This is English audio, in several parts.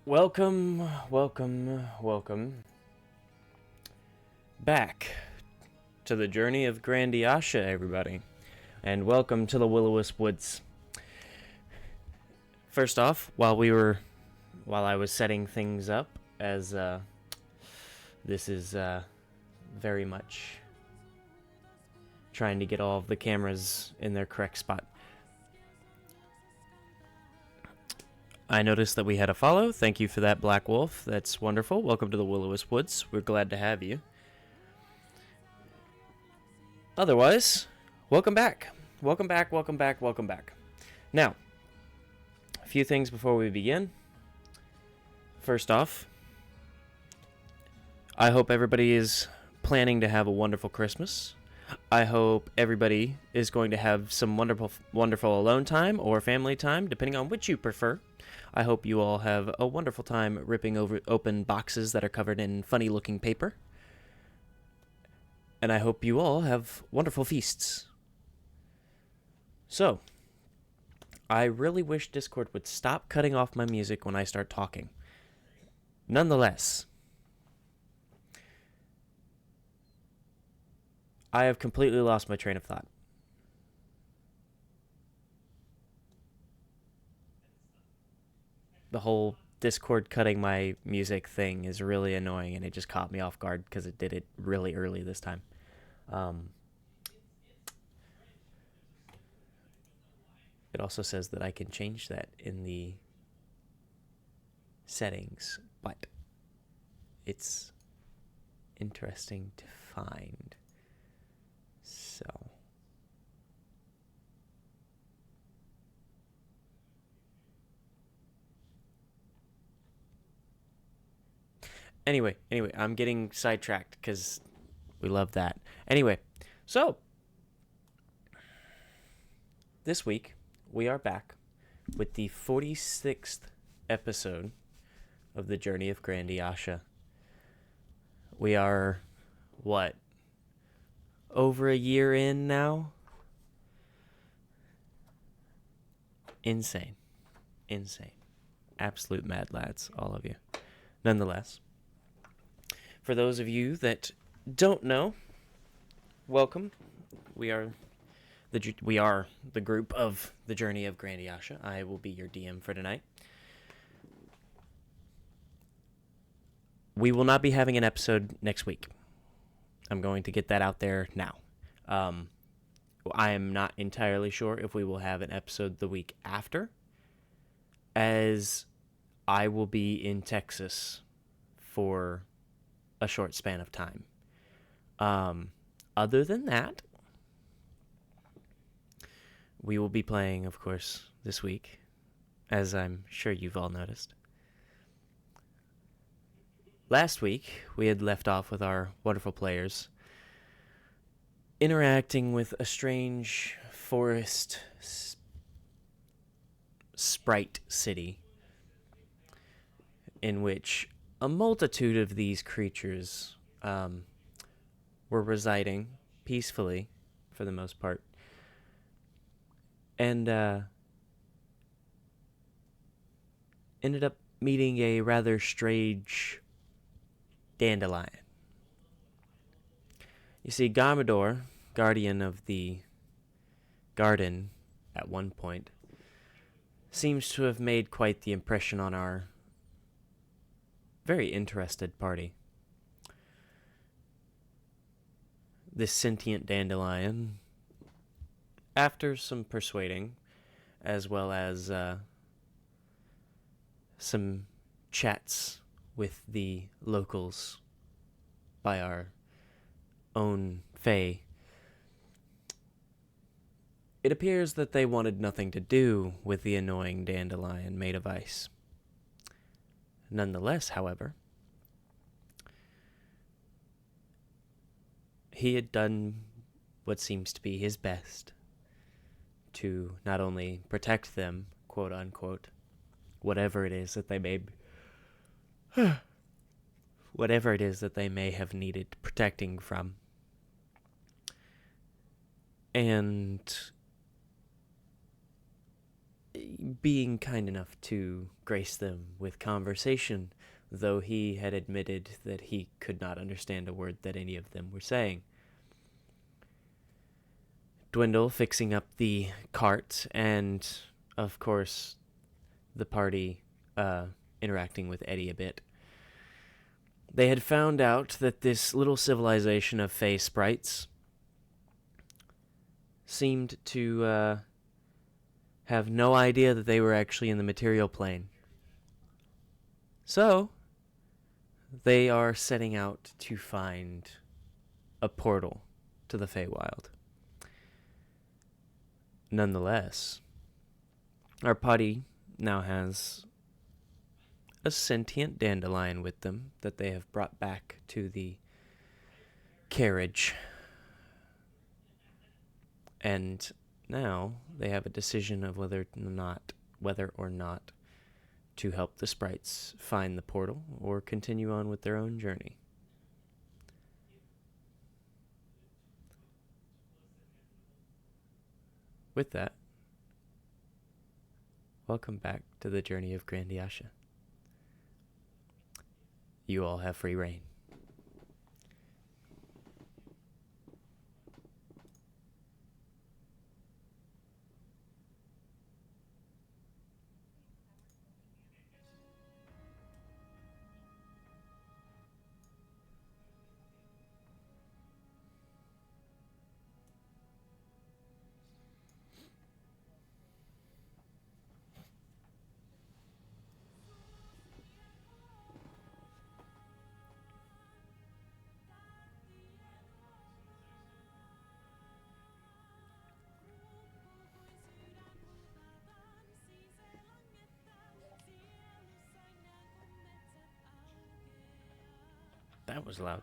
Welcome back to the journey of Grandiasha, everybody, and welcome to the Will-O-Wisp Woods. First off, while I was setting things up, as this is very much trying to get all of the cameras in their correct spot. I noticed that we had a follow. Thank you for that, Black Wolf. That's wonderful. Welcome to the Will-O-Wisp Woods. We're glad to have you. Otherwise, welcome back. Welcome back. Now, a few things before we begin. First off, I hope everybody is planning to have a wonderful Christmas. I hope everybody is going to have some wonderful alone time or family time, depending on which you prefer. I hope you all have a wonderful time ripping open boxes that are covered in funny-looking paper. And I hope you all have wonderful feasts. So, I really wish Discord would stop cutting off my music when I start talking. Nonetheless, I have completely lost my train of thought. The whole Discord cutting my music thing is really annoying, and it just caught me off guard because it did it really early this time. It also says that I can change that in the settings, but it's interesting to find. So Anyway, I'm getting sidetracked because we love that. Anyway, so this week we are back with the 46th episode of the Journey of Grandiasha. We are, over a year in now? Insane. Absolute mad lads, all of you. Nonetheless, for those of you that don't know, welcome. We are the group of the Journey of Grandiasha. I will be your DM for tonight. We will not be having an episode next week. I'm going to get that out there now. I am not entirely sure if we will have an episode the week after, as I will be in Texas for a short span of time. Other than that, we will be playing, of course, this week, as I'm sure you've all noticed. Last week, we had left off with our wonderful players interacting with a strange forest sprite city in which a multitude of these creatures were residing peacefully, for the most part, and ended up meeting a rather strange dandelion. You see, Garmador, guardian of the garden at one point, seems to have made quite the impression on our very interested party. This sentient dandelion, after some persuading, as well as some chats with the locals by our own Fae, it appears that they wanted nothing to do with the annoying dandelion made of ice. Nonetheless, however, he had done what seems to be his best to not only protect them, quote unquote, whatever it is that they may have needed protecting from, and being kind enough to grace them with conversation, though he had admitted that he could not understand a word that any of them were saying. Dwindle fixing up the cart, and of course, the party interacting with Eddie a bit. They had found out that this little civilization of Fey sprites seemed to have no idea that they were actually in the material plane. So, they are setting out to find a portal to the Feywild. Nonetheless, our party now has a sentient dandelion with them that they have brought back to the carriage. And now they have a decision of whether or not to help the sprites find the portal or continue on with their own journey. With that, welcome back to the journey of Grandiasha. You all have free reign. That was loud.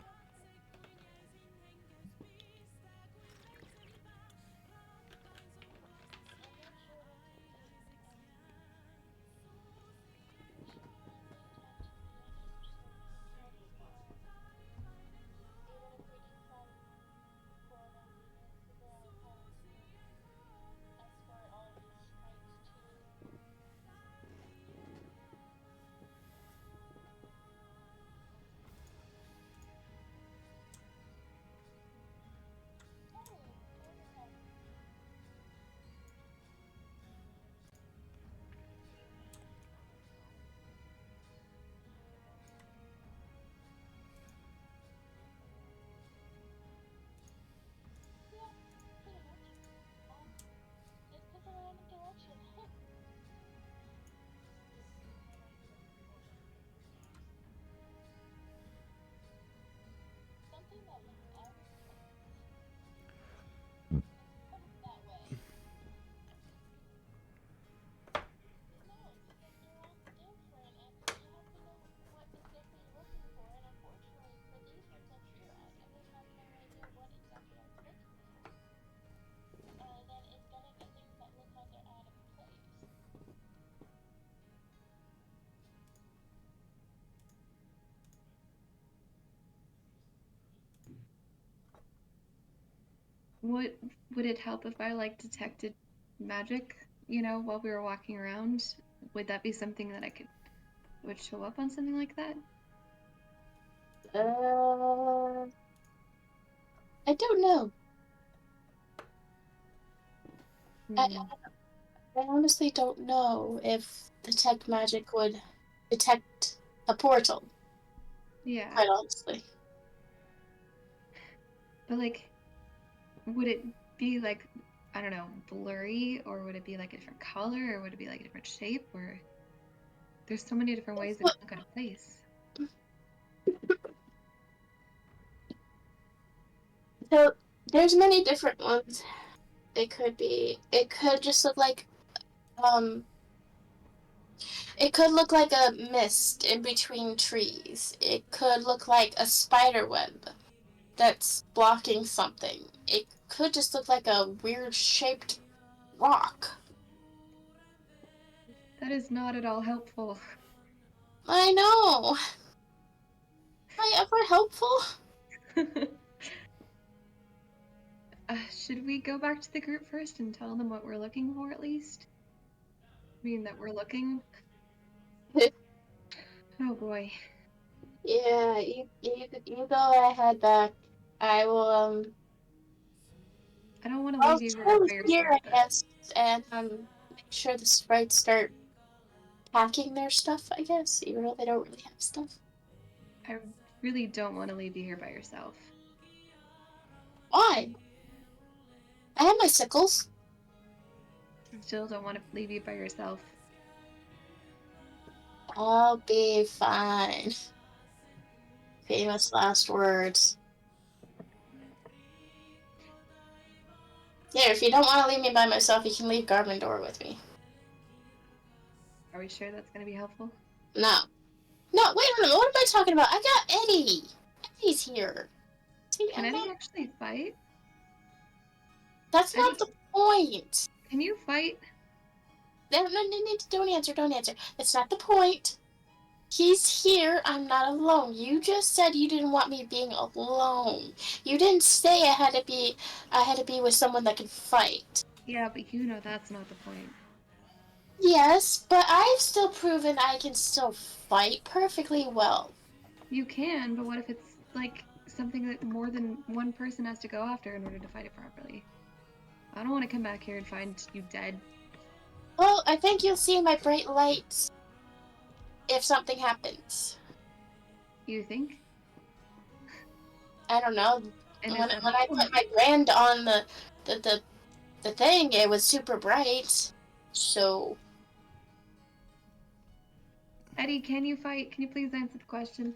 Would it help if I detected magic, while we were walking around? Would that be something that would show up on something like that? I don't know. I honestly don't know if detect magic would detect a portal. Yeah. Quite honestly. But would it be I don't know, blurry, or would it be a different color, or would it be a different shape, or there's so many different ways it could look at a place. So there's many different ones. It could just look like it could look like a mist in between trees. It could look like a spider web that's blocking something. It could just look like a weird shaped rock. That is not at all helpful. I know. Am I ever helpful? Should we go back to the group first and tell them what we're looking for at least? mean that we're looking? Oh boy. Yeah, you go ahead back. I will I don't want to I'll leave you here chill by here, yourself, I though. guess, and make sure the sprites start packing their stuff, I guess, even though they don't really have stuff. I really don't want to leave you here by yourself. Why? I have my sickles. I still don't want to leave you by yourself. I'll be fine. Famous last words. Yeah, if you don't want to leave me by myself, you can leave Garvindor with me. Are we sure that's going to be helpful? No. No, wait a minute, what am I talking about? I got Eddie! Eddie's here. See, Can Eddie actually fight? That's Eddie, not the point. can you fight? No, don't answer. It's not the point. He's here. I'm not alone. You just said you didn't want me being alone. You didn't say I had to be with someone that could fight. Yeah, but you know that's not the point. Yes, but I've still proven I can still fight perfectly well. You can, but what if it's like something that more than one person has to go after in order to fight it properly? I don't want to come back here and find you dead. Well, I think you'll see my bright lights if something happens. You think? I don't know. And When is that I put my brand on the thing, it was super bright. So Eddie, can you fight? Can you please answer the question?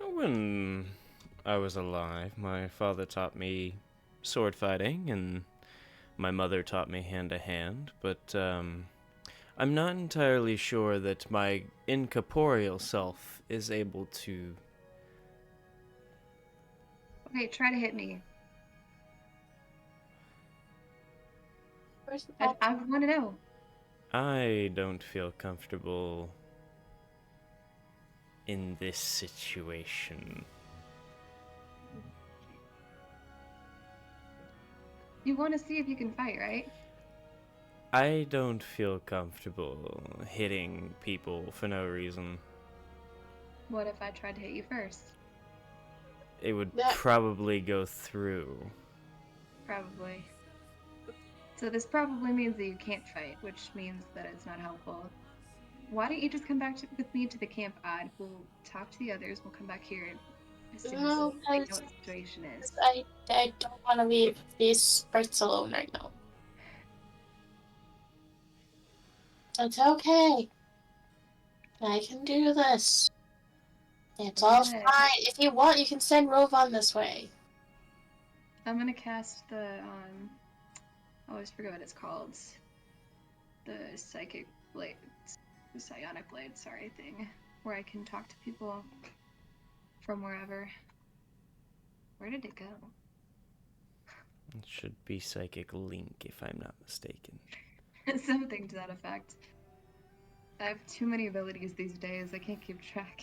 When I was alive, my father taught me sword fighting, and my mother taught me hand to hand, but I'm not entirely sure that my incorporeal self is able to. Okay, try to hit me. where's the I want to know. I don't feel comfortable in this situation. You want to see if you can fight, right? I don't feel comfortable hitting people for no reason. What if I tried to hit you first? It would That- probably go through. Probably. So this probably means that you can't fight, which means that it's not helpful. Why don't you just come back with me to the camp, Odd? We'll talk to the others. We'll come back here as soon as No, we know because what the situation is. I don't want to leave these sprites alone right now. It's okay. I can do this. It's all Okay. fine. If you want, you can send Rovan this way. I'm gonna cast the I always forget what it's called. The psychic blade, the psionic blade, sorry, thing, where I can talk to people from wherever. Where did it go? It should be Psychic Link, if I'm not mistaken. Something to that effect. I have too many abilities these days. I can't keep track.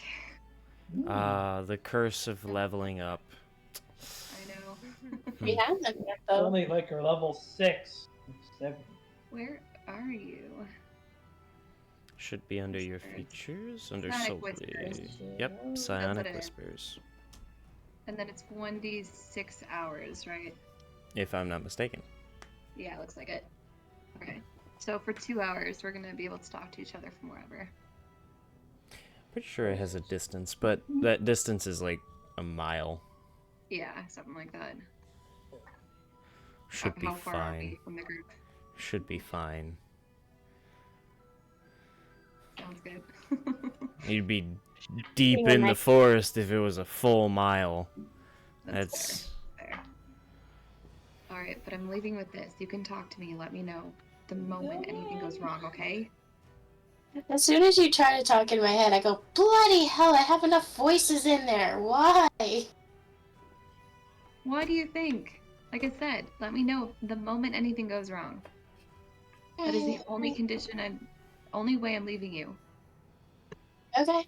The curse of leveling up. I know. We have them yet, It's though. only like our level 6. 7. Where are you? Should be under your Whispers. features, under Psionic Soul Whispers. Blade. Yep, Psionic what it is. Whispers. And then it's 1d6 hours, right? If I'm not mistaken. Yeah, looks like it. Okay. So for 2 hours, we're gonna be able to talk to each other from wherever. Pretty sure it has a distance, but that distance is like a mile. Yeah, something like that. Should be How far are fine. we from the group? Should be fine. Sounds good. You'd be deep Yeah, in the nice. forest if it was a full mile. That's fair. All right, but I'm leaving with this. You can talk to me. Let me know the moment anything goes wrong, okay? As soon as you try to talk in my head, I go, bloody hell, I have enough voices in there. Why? Why do you think? Like I said, let me know the moment anything goes wrong. That is the only condition and only way I'm leaving you. Okay.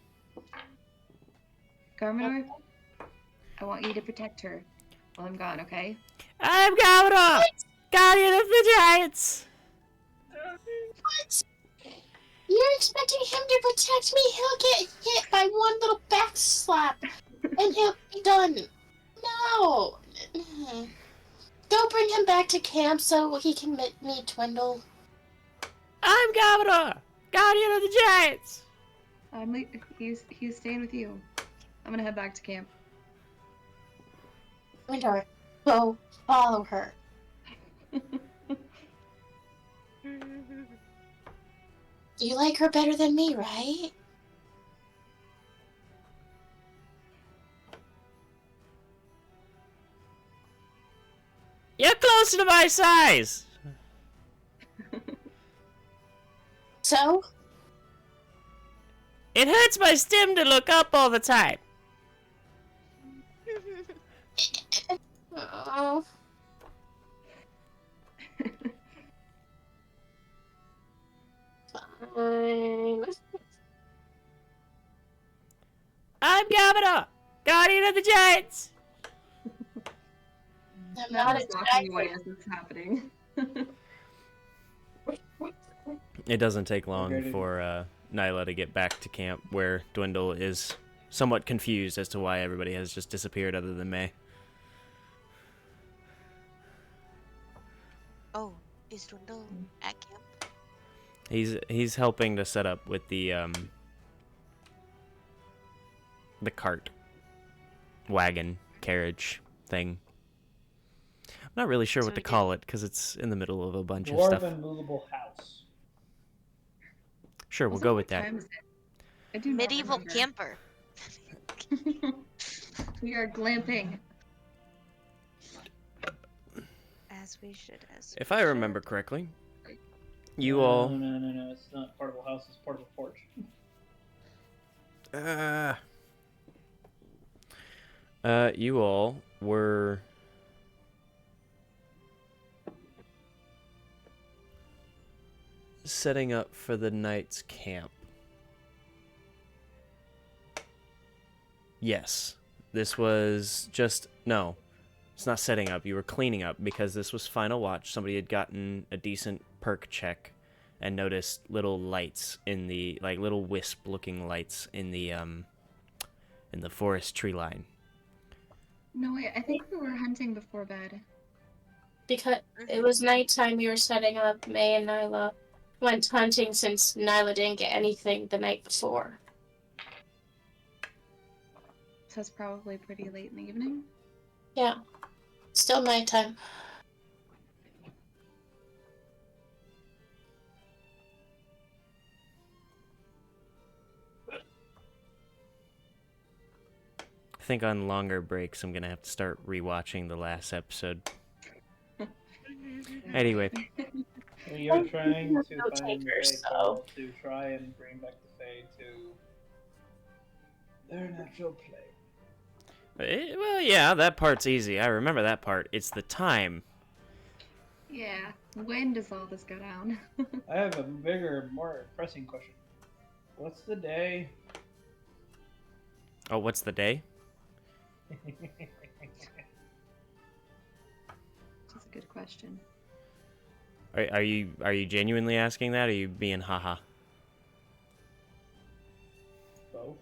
Garminor, I want you to protect her while I'm gone, okay? I'm going up! Guardian of the Giants! What? You're expecting him to protect me? He'll get hit by one little back slap, and he'll be done. No. Go bring him back to camp so he can meet Twindle. I'm Governor! Guardian of the Giants! He's staying with you. I'm gonna head back to camp. Twindle, go follow her. You like her better than me, right? You're closer to my size! So? It hurts my stem to look up all the time. Oh. Fine. I'm Governor! Guardian of the Giants! I'm Now not he's a walking away dragon. as it's happening. It doesn't take long Okay. for Nyla to get back to camp, where Dwindle is somewhat confused as to why everybody has just disappeared other than May. Oh, is Dwindle at camp? He's helping to set up with the cart, wagon, carriage thing. I'm not really sure So what to we call it because it's in the middle of a bunch of Dwarven stuff. movable house. Sure, we'll Also, go what with that. time is it? I do not Medieval remember. camper. We are glamping. As we should. If I remember correctly, you No, all. No, it's not portable house, it's portable porch. You all were setting up for the night's camp. Yes, this was just no. It's not setting up. You were cleaning up because this was final watch. Somebody had gotten a decent perk check and noticed little lights in the little wisp-looking lights in the forest tree line. No, wait, I think we were hunting before bed. Because it was nighttime, we were setting up. May and Nyla went hunting since Nyla didn't get anything the night before. So it's probably pretty late in the evening. Yeah. Still nighttime. I think on longer breaks, I'm gonna have to start rewatching the last episode. Anyway, We are trying to No find takers, a so- portal to try and bring back the Fae to their natural place. well, yeah, that part's easy. I remember that part. It's the time. Yeah. When does all this go down? I have a bigger, more pressing question. What's the day? Oh, what's the day? That's a good question. Are you genuinely asking that? Or are you being haha? Both.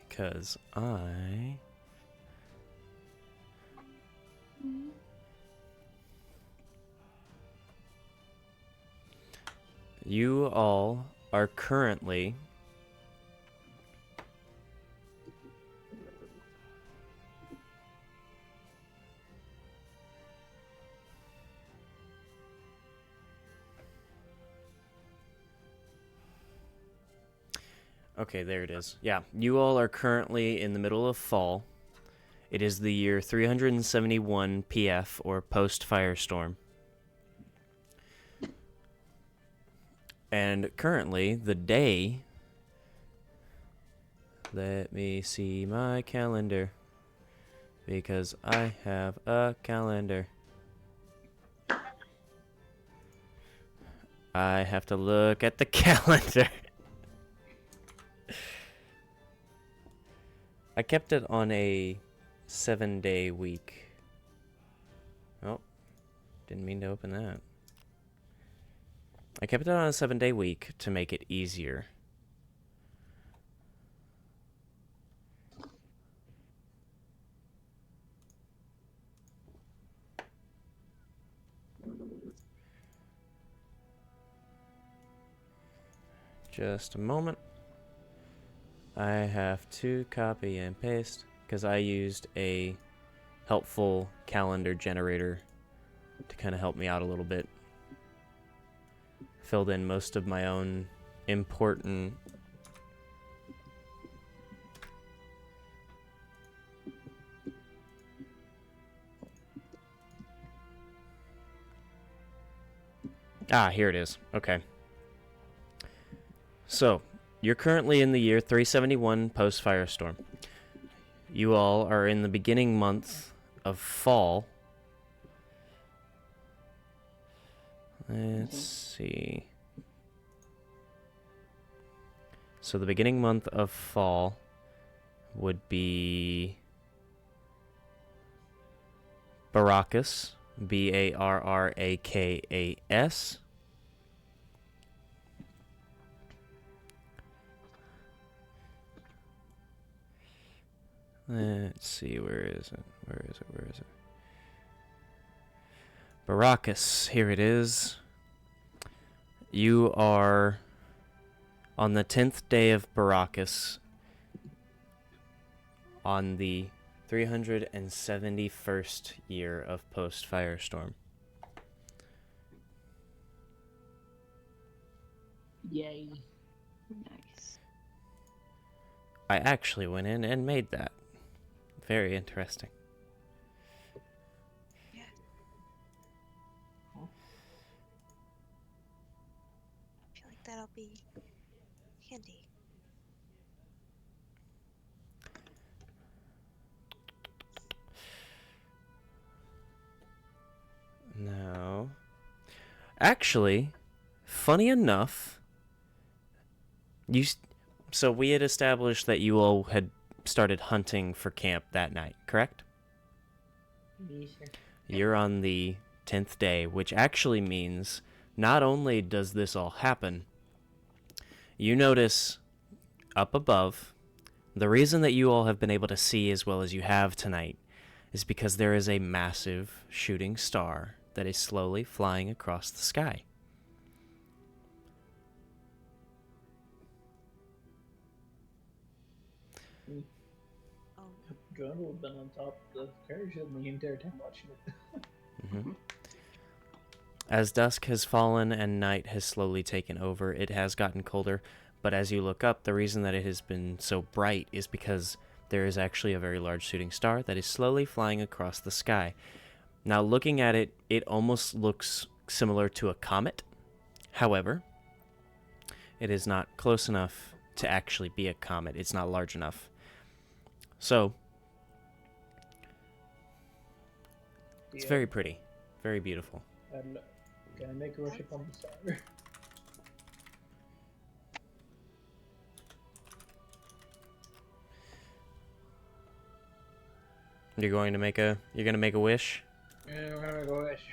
Because I... You all are currently... Okay, there it is. Yeah, you all are currently in the middle of fall. It is the year 371 PF, or post-firestorm. And currently, the day... Let me see my calendar. Because I have a calendar. I have to look at the calendar. I kept it on a 7-day week. Oh, didn't mean to open that. I kept it on a 7-day week to make it easier. Just a moment. I have to copy and paste because I used a helpful calendar generator to kind of help me out a little bit. Filled in most of my own important here it is. Okay. So, you're currently in the year 371 post Firestorm. You all are in the beginning month of fall. Let's see. So the beginning month of fall would be Barrakas, Barrakas. Let's see, where is it? Barrakas, here it is. You are on the 10th day of Barrakas on the 371st year of post Firestorm. Yay. Nice. I actually went in and made that. Very interesting. Yeah. Huh? I feel like that'll be handy. No. Actually, funny enough, so we had established that you all had started hunting for camp that night, correct? Yes, sir. You're on the 10th day, which actually means not only does this all happen, you notice up above, the reason that you all have been able to see as well as you have tonight is because there is a massive shooting star that is slowly flying across the sky. Oh, John would have been on top of the carriage shield the entire time watching it. Mm-hmm. As dusk has fallen and night has slowly taken over, it has gotten colder, but as you look up, the reason that it has been so bright is because there is actually a very large shooting star that is slowly flying across the sky. Now, looking at it, it almost looks similar to a comet. However, it is not close enough to actually be a comet. It's not large enough. So, it's very pretty. Very beautiful. And can I make a worship on the star? You're going to make a wish? Yeah, we're gonna make a wish.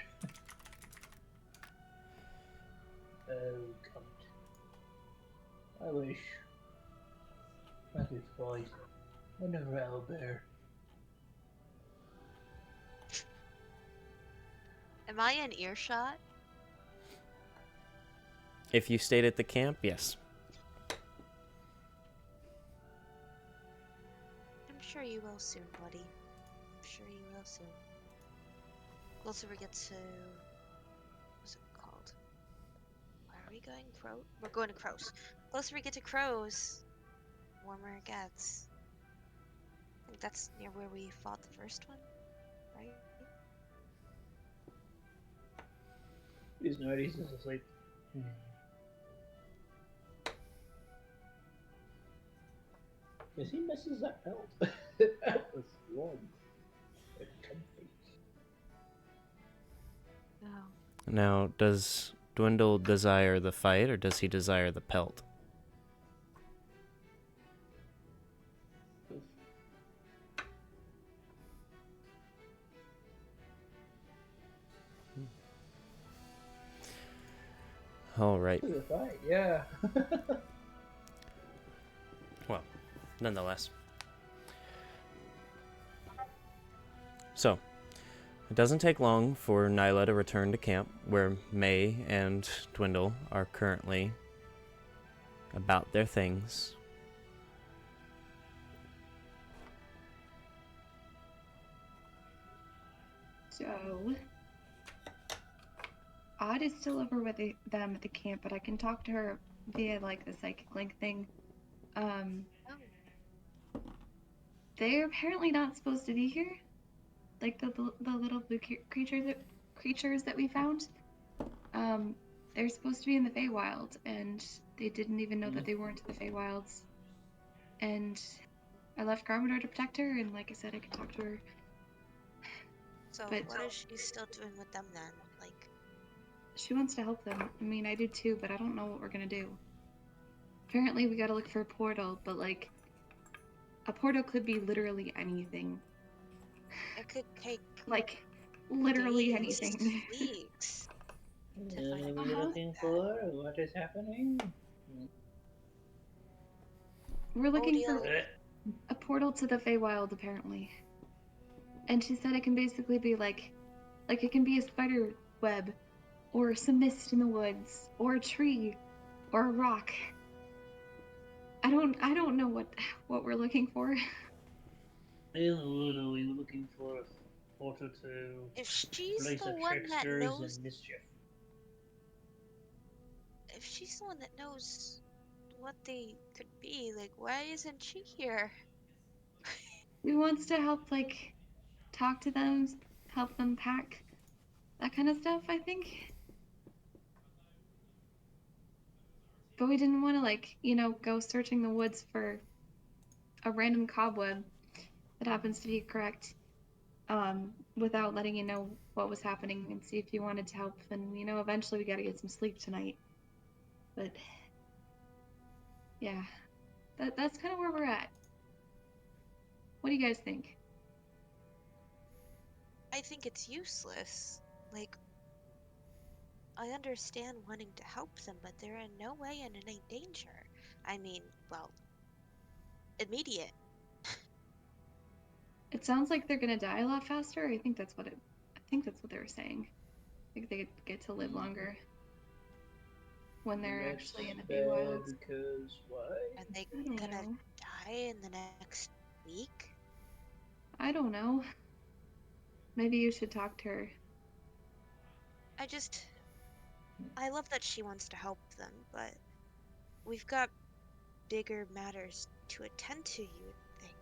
Oh, God. I wish I could fight another owlbear. am I in earshot? If you stayed at the camp, yes. I'm sure you will soon, buddy. I'm sure you will soon. Closer we get to... what's it called? Where are we going? We're going to Crows. Closer we get to Crows, warmer it gets. I think that's near where we fought the first one, right? He's not, he's just asleep. Yes, he misses that belt. That was long. Like, comfy. No. Now, does Dwindle desire the fight, or does he desire the pelt? All right. This is a fight, yeah. Well, nonetheless. So, it doesn't take long for Nyla to return to camp, where May and Dwindle are currently about their things. So, Odd is still over with them at the camp, but I can talk to her via like the psychic link thing. Oh, They're apparently not supposed to be here. Like the little blue creatures that we found. They're supposed to be in the Feywild, and they didn't even know that they weren't in the Feywilds. And I left Garmador to protect her, and like I said, I could talk to her. so But what is she still doing with them then? Like, she wants to help them. I mean, I do too, but I don't know what we're gonna do. Apparently, we gotta look for a portal, but like, a portal could be literally anything. it could take Like, literally days, anything. weeks to What find are a we portal looking like for? What is happening? We're that. looking for Odile, a portal to the Feywild, apparently. And she said it can basically be like it can be a spider web, or some mist in the woods, or a tree, or a rock. I don't know what we're looking for. In wood, are we looking for a portal to if she's place the of one that tricksters knows, and mischief? if she's the one that knows what they could be, like, why isn't she here? We wants to help like talk to them, help them pack, that kind of stuff, I think. But we didn't want to like, go searching the woods for a random cobweb that happens to be correct, without letting you know what was happening and see if you wanted to help. And eventually we got to get some sleep tonight. But yeah, that's kind of where we're at. What do you guys think? I think it's useless. Like, I understand wanting to help them, but they're in no way in any danger. I mean, well, immediate. It sounds like they're gonna die a lot faster. I think that's what they were saying. I think they get to live longer when they're That's actually in the bad Feywilds. because why? Are they I don't gonna know. die in the next week? I don't know. Maybe you should talk to her. I just, I love that she wants to help them, but we've got bigger matters to attend to, you would think.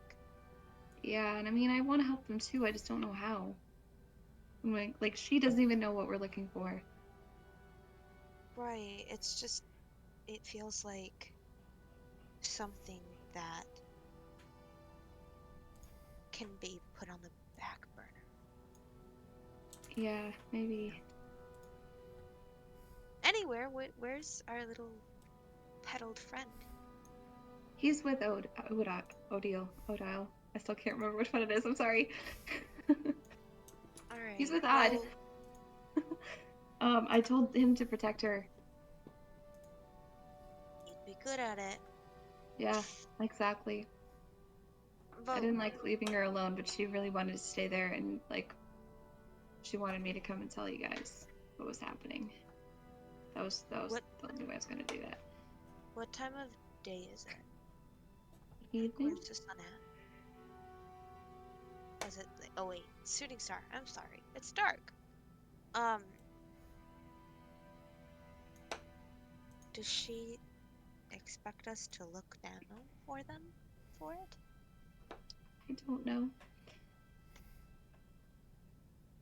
Yeah, and I mean, I want to help them too. I just don't know how. Like she doesn't even know what we're looking for. Right, it's just, it feels like something that can be put on the back burner. Yeah, maybe. Anywhere, where's our little peddled friend? He's with Odile. I still can't remember which one it is. I'm sorry. Alright, He's with Odd. well, I told him to protect her. you'd be good at it. Yeah, exactly. I But didn't like leaving her alone, but she really wanted to stay there, and like she wanted me to come and tell you guys what was happening. That was what the only way I was gonna do that. what time of day is it? Evening? Where's the sun at? Is it like, oh wait, shooting star. I'm sorry. It's dark. Um, does she expect us to look down for them for it? I don't know.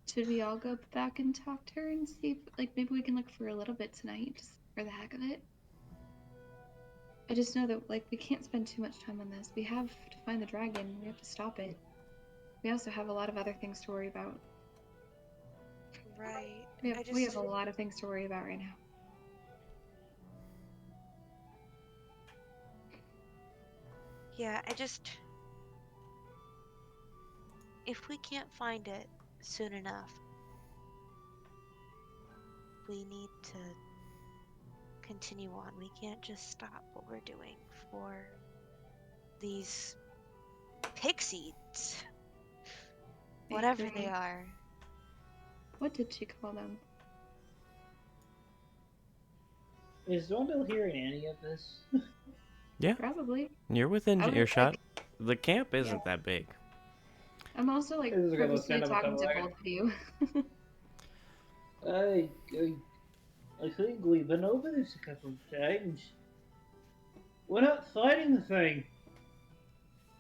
Should we all go back and talk to her and see if, like, maybe we can look for a little bit tonight, just for the heck of it? I just know that, like, we can't spend too much time on this. We have to find the dragon. We have to stop it. We also have a lot of other things to worry about. Right. We have a lot of things to worry about right now. Yeah, if we can't find it soon enough, we need to continue on. We can't just stop what we're doing for these pixies. I Whatever agree. they are. What did she call them? Is Rondell hearing any of this? Yeah, Probably. you're within I would, earshot. The camp isn't that big. I'm also like This is gonna purposely kind of a talking to double-edged- both of you. I, I think we've been over this a couple of times. We're not fighting the thing.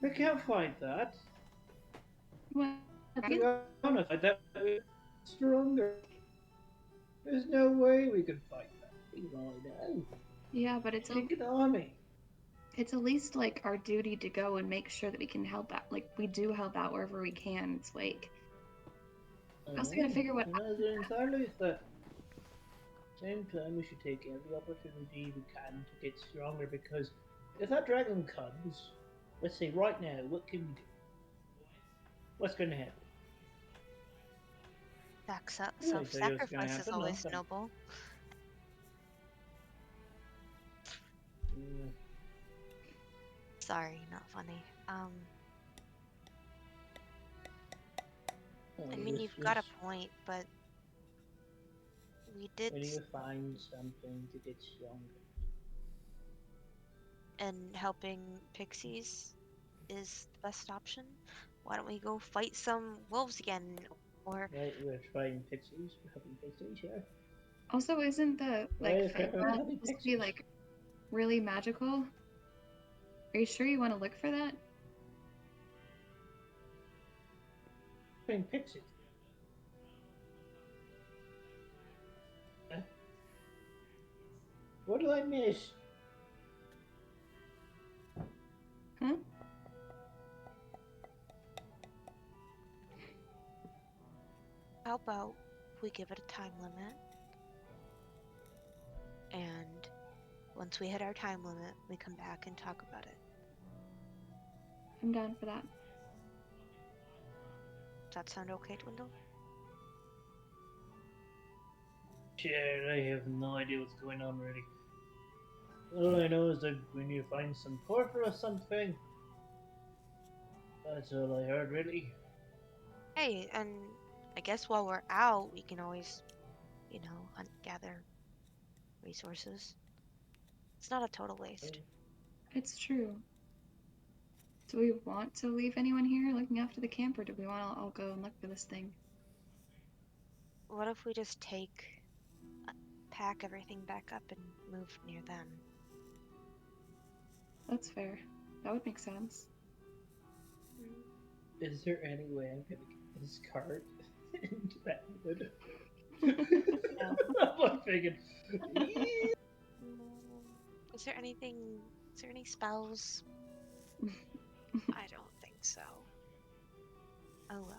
We can't fight that. What? To be honest, I doubt we're stronger. There's no way we can fight that thing right now. Yeah, but it's Big army. it's at least like our duty to go and make sure that we can help out. Like we do help out wherever we can. It's like I also gotta figure what. And as an entirely at the same time, we should take every opportunity we can to get stronger, because if that dragon comes, let's say right now, what can we do? What's going to happen? Self-sacrifice is happen, always nothing. noble. Mm, Sorry, not funny. I mean, you've got a point, but we did, we need to find something to get stronger. and helping pixies is the best option. Why don't we go fight some wolves again? Or Right, we're trying pixies. We're having pixies here. Also, isn't the Why is fight everyone path having supposed to be pixies? like really magical? Are you sure you want to look for that? Having pixies. Huh? What did I miss? Huh? how about we give it a time limit? And once we hit our time limit, we come back and talk about it. I'm down for that. Does that sound okay, Dwindle? Sure, I have no idea what's going on really. All I know is that we need to find some porter or something. That's all I heard really. Hey, and I guess while we're out, we can always, hunt, gather resources. It's not a total waste. It's true. Do we want to leave anyone here looking after the camp, or do we want to all go and look for this thing? What if we just pack everything back up and move near them? That's fair. That would make sense. Is there any way I'm gonna get this cart into that wood? No. I'm like thinking, Is there any spells? I don't think so. Oh well.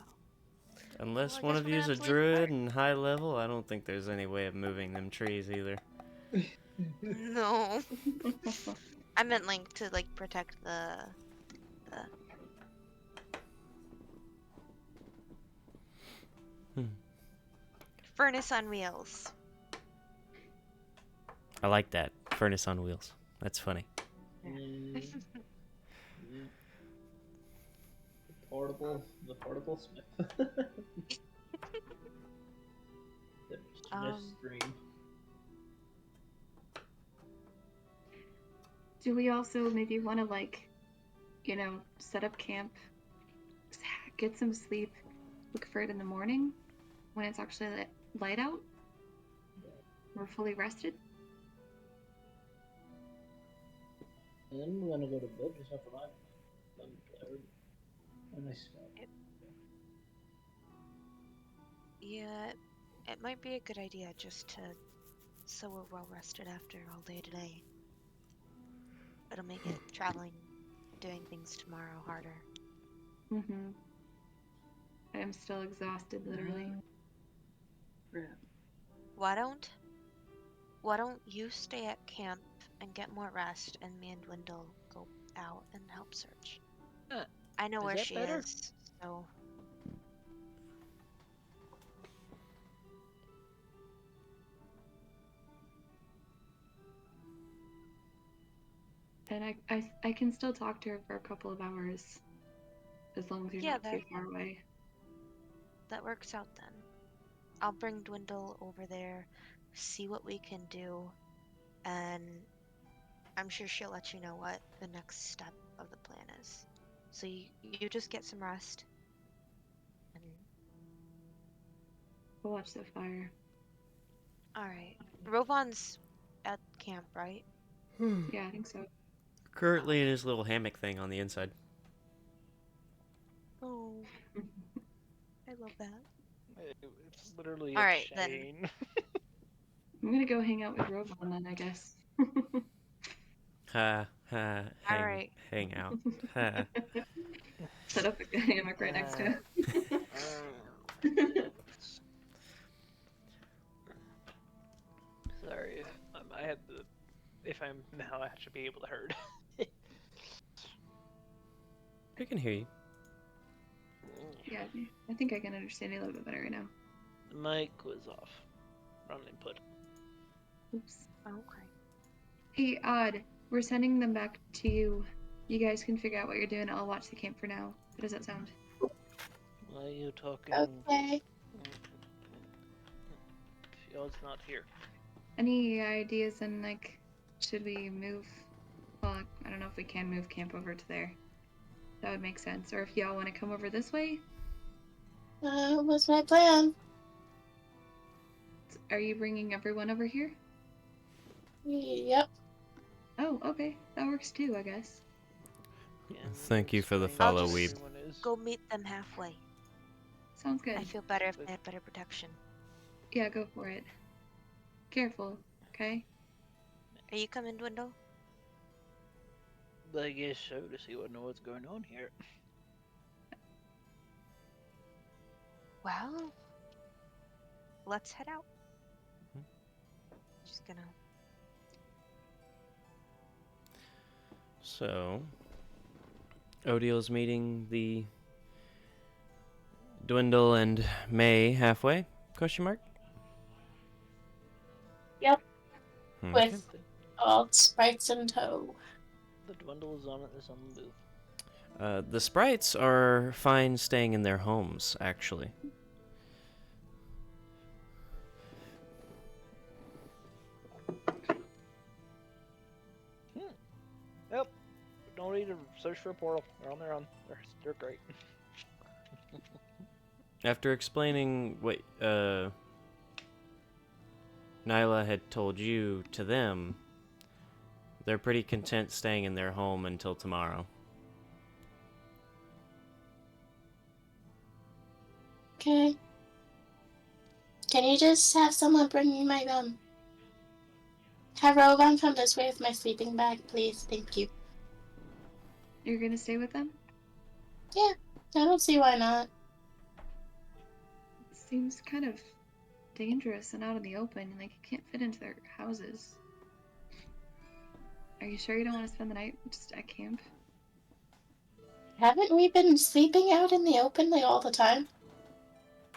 Unless Well, I one guess of we're you's gonna a have to leave the druid cart. and high level, I don't think there's any way of moving them trees either. No. I meant to protect the furnace on wheels. I like that. Furnace on wheels. That's funny. the portable smith. Just stream. Do we also maybe want to set up camp, get some sleep, look for it in the morning when it's actually light out? We're fully rested. And we're gonna go to bed just after I'm tired. And I slept. Yeah, it might be a good idea so we're well rested after all day today. It'll make it traveling, doing things tomorrow harder. Mm-hmm. I am still exhausted, literally. Why don't you stay at camp and get more rest, and me and Dwindle go out and help search? I know Is where that she better? is, so And I can still talk to her for a couple of hours, as long as you're Yeah, not too far away. that works out then. I'll bring Dwindle over there, see what we can do, and I'm sure she'll let you know what the next step of the plan is. So you just get some rest. And We'll watch the fire. alright. Rovon's at camp, right? Yeah, I think so. Currently in his little hammock thing on the inside. Oh, I love that. It's literally a Alright, then. chain. I'm gonna go hang out with Rovan then, I guess. Ha ha. Alright. Hang out. Ha. Set up a hammock right next to him. Sorry, I had the. If I'm now, I should be able to herd. I can hear you. Yeah, I think I can understand you a little bit better right now. The mic was off. Wrong input. Oops. Okay. Hey, Odd, we're sending them back to you. You guys can figure out what you're doing. I'll watch the camp for now. How does that sound? Why are you talking? Okay. Fio's not here. Any ideas on, like, should we move? Well, I don't know if we can move camp over to there. That would make sense. Or if y'all want to come over this way? What's my plan? Are you bringing everyone over here? Yep. Oh, okay. That works too, I guess. Thank you for the Explain follow, who Weeb. everyone is. Go meet them halfway. Sounds good. I feel better if they had better protection. Yeah, go for it. Careful, okay? Are you coming, Dwindle? I guess so, to see what's going on here. Well, let's head out. Mhm. Just gonna. So, Odiel's meeting the Dwindle and May halfway? Question mark? Yep. Okay. With all sprites in tow. The dwindle is on the move. The sprites are fine staying in their homes, actually. Yep. Don't need to search for a portal. They're on their own. They're great. After explaining what Nyla had told you to them, they're pretty content staying in their home until tomorrow. Okay. Can you just have someone bring me my have Rovan come this way with my sleeping bag, please? Thank you. You're gonna stay with them? Yeah, I don't see why not. Seems kind of dangerous and out in the open. Like, you can't fit into their houses. Are you sure you don't want to spend the night just at camp? Haven't we been sleeping out in the open like all the time?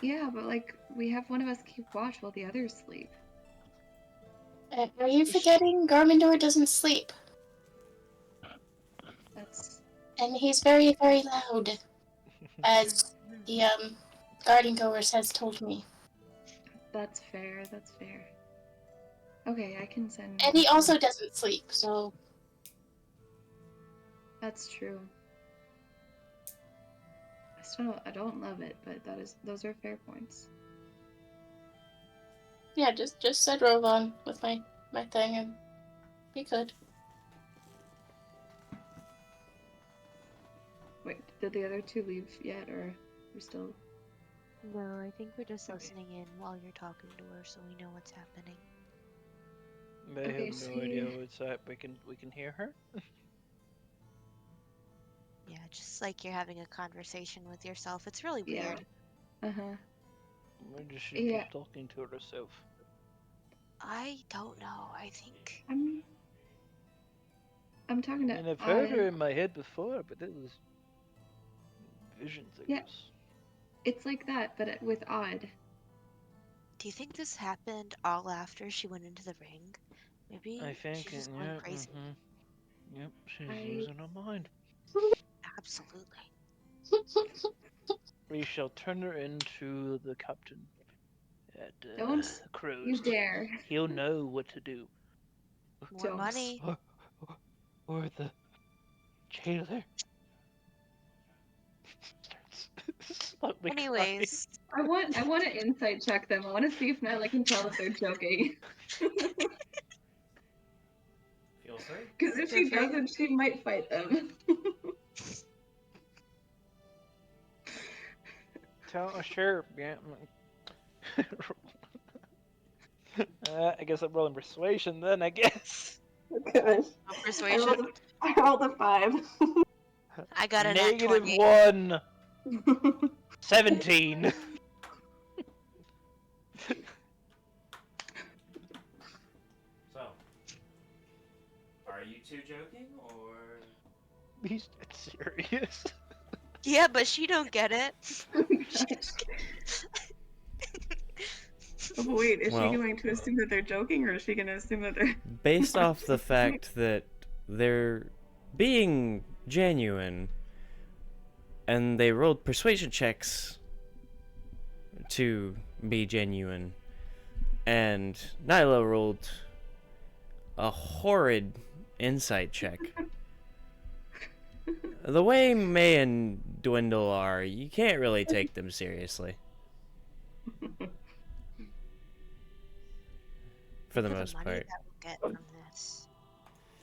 Yeah, but like, we have one of us keep watch while the others sleep. Are you forgetting Garmendor doesn't sleep? That's And he's very, very loud, as the garden goers has told me. that's fair. That's fair. Okay, I can send. And he also doesn't sleep, so That's true. I don't love it, but those are fair points. yeah, just send Rovan with my thing and he could. Wait, did the other two leave yet, or we're still? No, I think we're just Okay. listening in while you're talking to her, so we know what's happening. They Okay, have no she- idea what's up. We can hear her. Yeah, just like you're having a conversation with yourself. It's really Yeah. weird. Uh-huh. Or does she Yeah. keep talking to herself? I don't know. I think I'm talking to And I've heard her Odd. in my head before, but it was visions, I Yeah. guess. It's like that, but with Odd. Do you think this happened all after she went into the ring? Maybe I think, she's just going yeah. crazy. Yep, she's I- losing her mind. Absolutely. We shall turn her into the captain at Don't Crows. you dare. He'll know what to do. More Don't. money. Or the jailer. Starts slowly Anyways, I want to insight check them. I want to see if Nyla can tell if they're joking. Feel free. Because if Feel she free. doesn't, she might fight them. Sure, yeah. I guess I'm rolling persuasion then, I guess. Gosh. no I persuasion. rolled a 5. I got a nat Negative 20. 1. 17. So, are you two joking, or He's dead serious. Yeah, but she don't get it. Oh, wait, is Well- she going to assume that they're joking, or is she going to assume that they're... based off the fact that they're being genuine, and they rolled persuasion checks to be genuine, and Nyla rolled a horrid insight check. The way May and Dwindle are, you can't really take them seriously. For the most money part. that we'll get from this,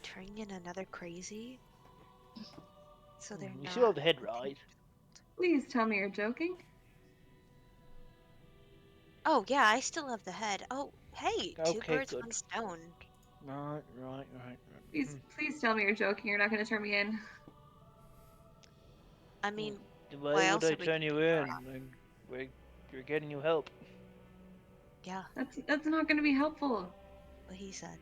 turning in another crazy, so they're You not. still have the head right. Please tell me you're joking. Oh yeah, I still have the head. Oh hey, two Okay, birds, good. one stone. Right. Please tell me you're joking. You're not going to turn me in. I mean, Why why would else I would we turn you keep her in? up? You're getting you help. Yeah, That's not going to be helpful. what he said.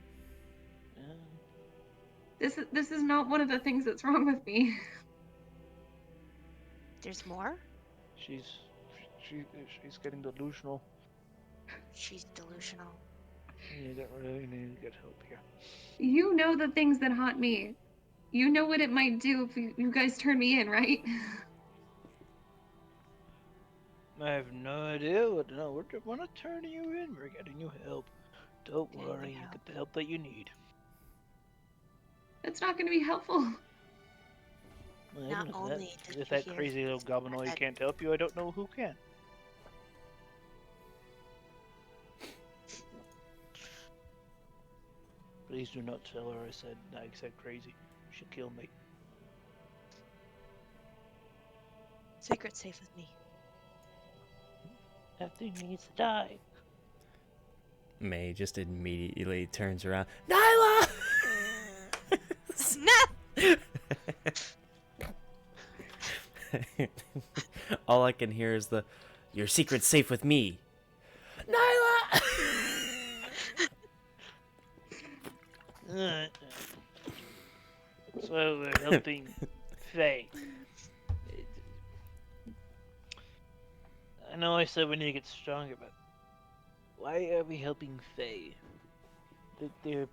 This is not one of the things that's wrong with me. There's more? She's getting delusional. She's delusional. You don't really need to get help here. You know the things that haunt me. You know what it might do if you guys turn me in, right? I have no idea what. No, we're not turning you in. We're getting you help. Don't Getting you worry, you help. get the help that you need. That's not going to be helpful. Well, Not if only did if you that hear crazy little goblinoid that- can't help you, I don't know who can. Please do not tell her I said crazy. She'll kill me. Secret safe with me. That thing needs to die. May just immediately turns around. Nyla! Snap! All I can hear is your secret's safe with me. Nyla! So we're helping Faye. I know I said we need to get stronger, but why are we helping Faye? They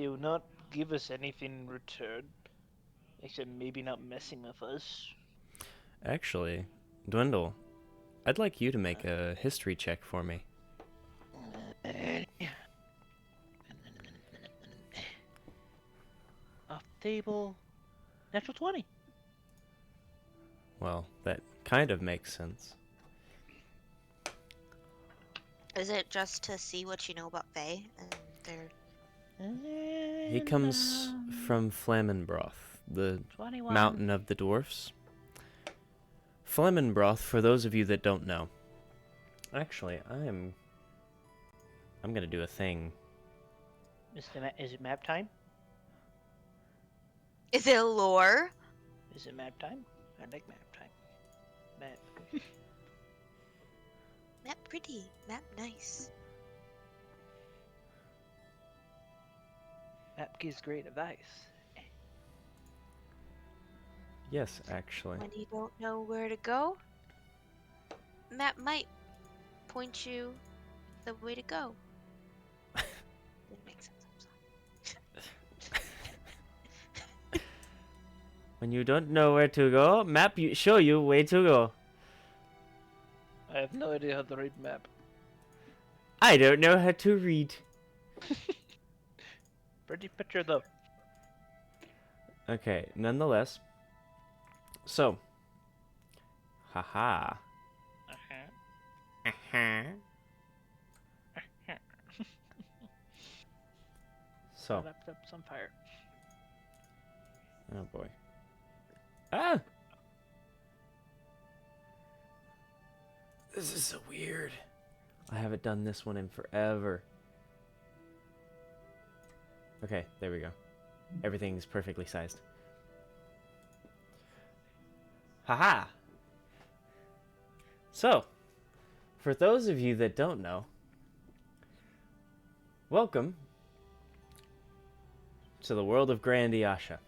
will not give us anything in return, except maybe not messing with us. Actually, Dwindle, I'd like you to make a history check for me. Off the table. Natural 20. Well, that kind of makes sense. Is it just to see what you know about Faye and their? He comes from Flammenbroth, the 21. mountain of the dwarfs. Flammenbroth, for those of you that don't know. Actually, I'm gonna do a thing. Is it map time? Is it lore? Is it map time? I like map time. Map. Map pretty. Map nice. Map gives great advice. Yes, actually. When you don't know where to go, map might point you the way to go. Didn't make sense. I'm sorry. When you don't know where to go, map you show you way to go. I have no idea how to read map. I don't know how to read. Pretty picture though. Okay, nonetheless. So. Haha. Uh-huh. Uh-huh. So. Laptop's on fire. Oh boy. Ah! This is so weird. I haven't done this one in forever. Okay, there we go. Everything's perfectly sized. Haha! So, for those of you that don't know, welcome to the world of Grandiasha.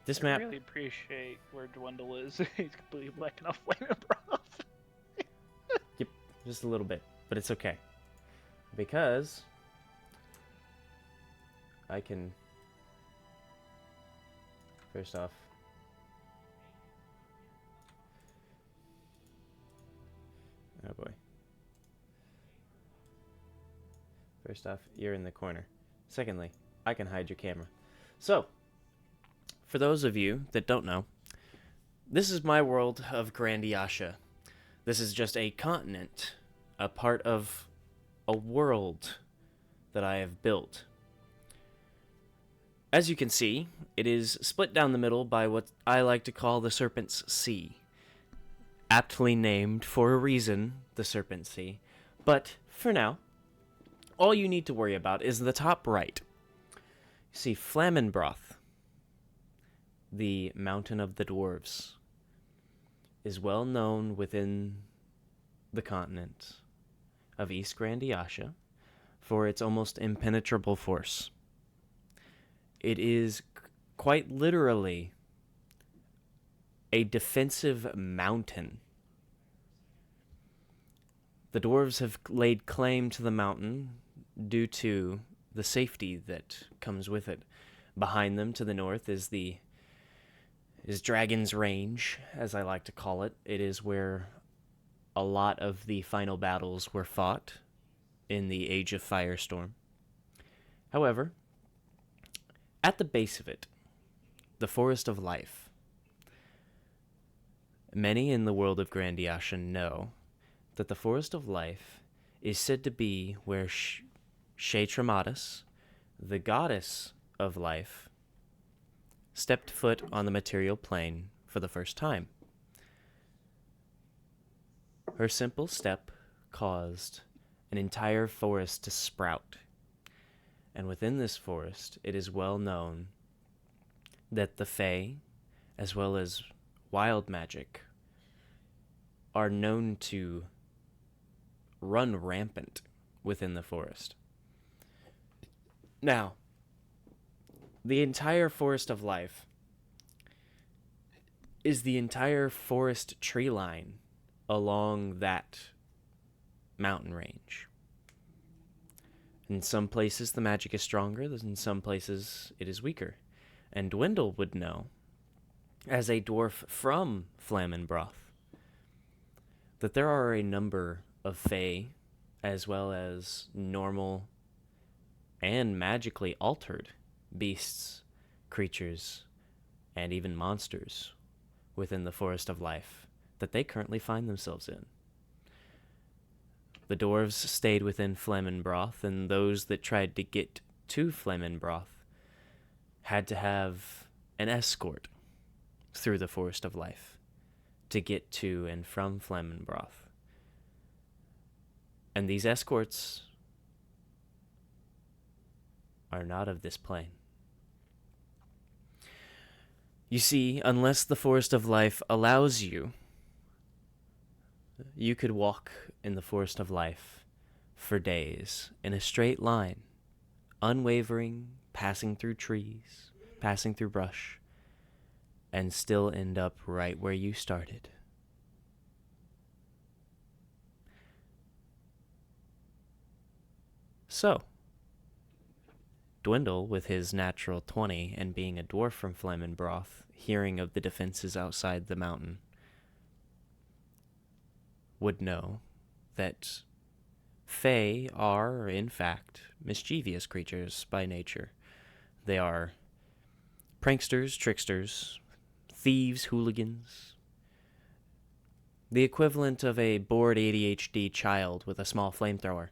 This map... I really appreciate where Dwindle is. He's completely blacking off Flaming Broth. Yep, just a little bit, but it's okay. Because I can... First off... Oh boy. First off, you're in the corner. Secondly, I can hide your camera. So, for those of you that don't know, this is my world of Grandiasha. This is just a continent, a part of a world that I have built. As you can see, it is split down the middle by what I like to call the Serpent's Sea. Aptly named for a reason, the Serpent Sea. But, for now, all you need to worry about is the top right. You see Flammenbroth, the Mountain of the Dwarves, is well known within the continent of East Grandiasha for its almost impenetrable force. It is quite literally a defensive mountain. The dwarves have laid claim to the mountain due to the safety that comes with it. Behind them to the north is Dragon's Range, as I like to call it. It is where a lot of the final battles were fought in the Age of Firestorm. However, at the base of it, the Forest of Life. Many in the world of Grandiasha know that the Forest of Life is said to be where Shaytramatis, the goddess of life, stepped foot on the material plane for the first time. Her simple step caused an entire forest to sprout. And within this forest, it is well known that the Fae, as well as wild magic, are known to run rampant within the forest. Now, the entire Forest of Life is the entire forest tree line along that mountain range. In some places, the magic is stronger, in some places, it is weaker. And Dwindle would know, as a dwarf from Flammenbroth, that there are a number of Fae, as well as normal and magically altered beasts, creatures, and even monsters within the Forest of Life that they currently find themselves in. The dwarves stayed within Flammenbroth, and those that tried to get to Flammenbroth had to have an escort through the Forest of Life to get to and from Flammenbroth. And these escorts are not of this plane. You see, unless the Forest of Life allows you, you could walk in the Forest of Life for days in a straight line, unwavering, passing through trees, passing through brush, and still end up right where you started. So, Dwindle, with his natural 20 and being a dwarf from Flammenbroth, hearing of the defenses outside the mountain, would know that Fae are, in fact, mischievous creatures by nature. They are pranksters, tricksters, thieves, hooligans. The equivalent of a bored ADHD child with a small flamethrower.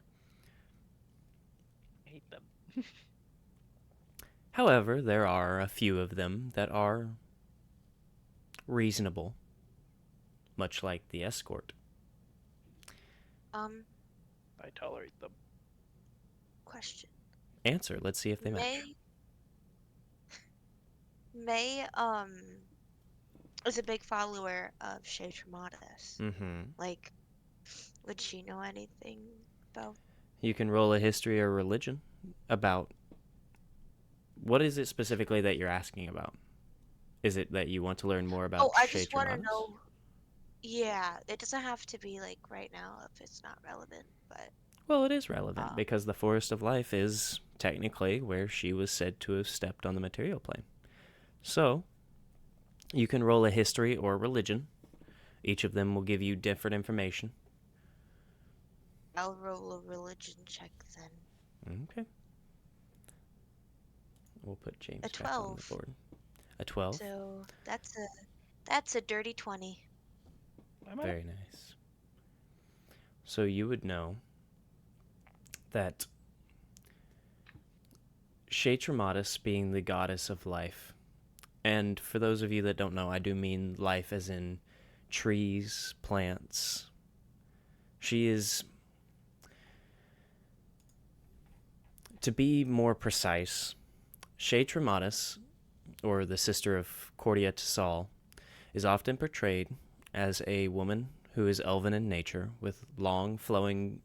I hate them. However, there are a few of them that are reasonable, much like the escort. I tolerate them. Question. Answer, let's see if they match. May is a big follower of Shea Traumatis. Mm-hmm. Like, would she know anything about? You can roll a history or religion about... What is it specifically that you're asking about? Is it that you want to learn more about I Shea just want to Traumatis? know. Yeah, it doesn't have to be like right now if it's not relevant, but Well, it is relevant because the Forest of Life is technically where she was said to have stepped on the material plane. So, you can roll a history or religion. Each of them will give you different information. I'll roll a religion check then. Okay. We'll put James A back on the 12. board. A 12? So that's a dirty 20. Very nice. So you would know that Shea Traumatis being the goddess of life, and for those of you that don't know, I do mean life as in trees, plants. She is, to be more precise, Shea Traumatis, or the sister of Cordia Tassal, is often portrayed as a woman who is elven in nature with a long flowing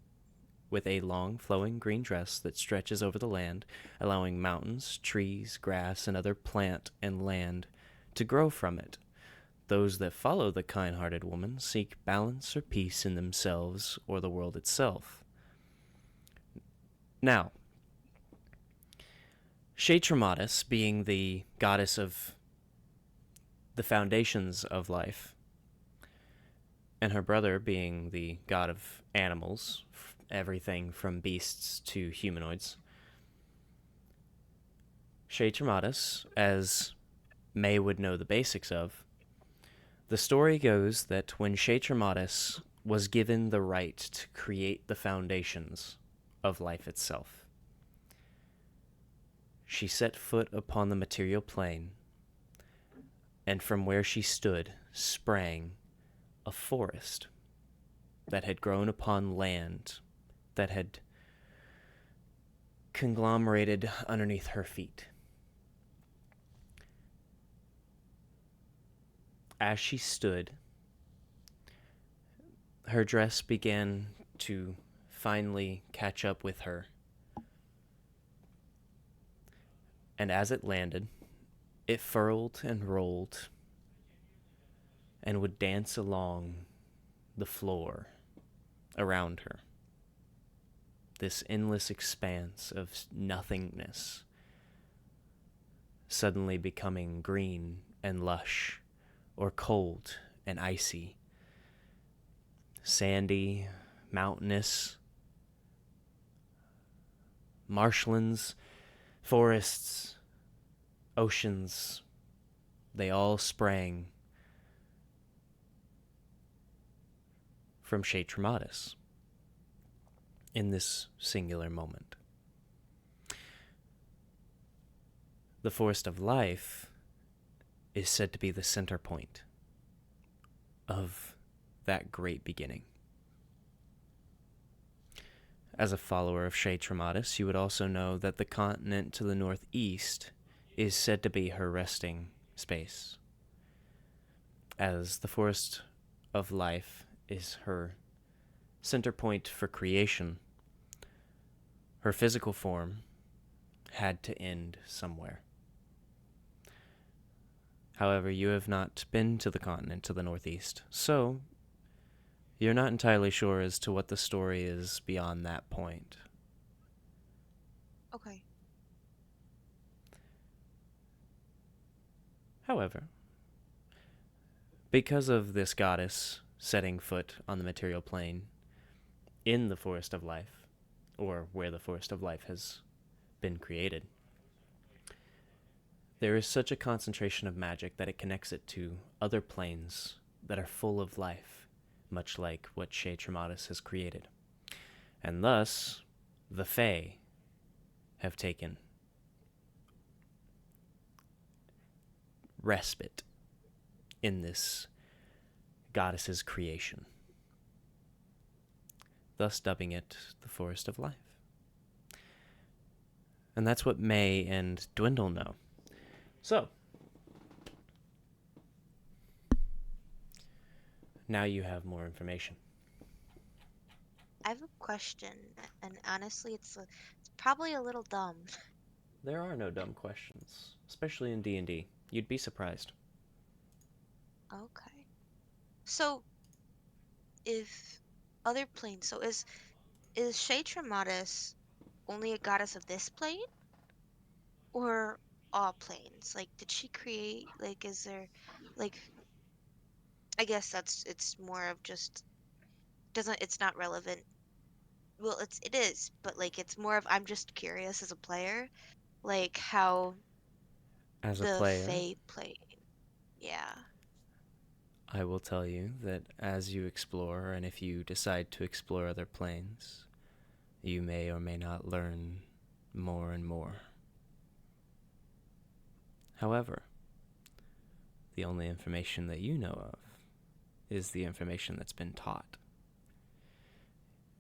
green dress that stretches over the land, allowing mountains, trees, grass, and other plant and land to grow from it. Those that follow the kind-hearted woman seek balance or peace in themselves or the world itself. Now, Shea Traumatis, being the goddess of the foundations of life, and her brother being the god of animals, everything from beasts to humanoids. Shea Traumatis, as May would know the basics of, the story goes that when Shea Traumatis was given the right to create the foundations of life itself, she set foot upon the material plane, and from where she stood sprang a forest that had grown upon land that had conglomerated underneath her feet. As she stood, her dress began to finally catch up with her. And as it landed, it furled and rolled and would dance along the floor around her. This endless expanse of nothingness, suddenly becoming green and lush, or cold and icy, sandy, mountainous, marshlands, forests, oceans, they all sprang from Shea Traumatis in this singular moment. The Forest of Life is said to be the center point of that great beginning. As a follower of Shea Traumatis, you would also know that the continent to the northeast is said to be her resting space, as the Forest of Life is her center point for creation. Her physical form had to end somewhere. However, you have not been to the continent to the northeast, so you're not entirely sure as to what the story is beyond that point. Okay. However, because of this goddess setting foot on the material plane in the Forest of Life, or where the Forest of Life has been created, there is such a concentration of magic that it connects it to other planes that are full of life, much like what Shea Trematis has created. And thus, the Fae have taken respite in this goddess's creation, thus dubbing it the Forest of Life. And that's what May and Dwindle know. So, now you have more information. I have a question, and honestly, it's probably a little dumb. There are no dumb questions, especially in D&D. You'd be surprised. Okay. So, if other planes, so is Shea Trematis only a goddess of this plane, or all planes? Like, did she create? Like, is there, like, I guess it's more of just doesn't it's not relevant. Well, it is, but like it's more of I'm just curious as a player, like how As a the player, Fae plane. Yeah. I will tell you that as you explore, and if you decide to explore other planes, you may or may not learn more and more. However, the only information that you know of is the information that's been taught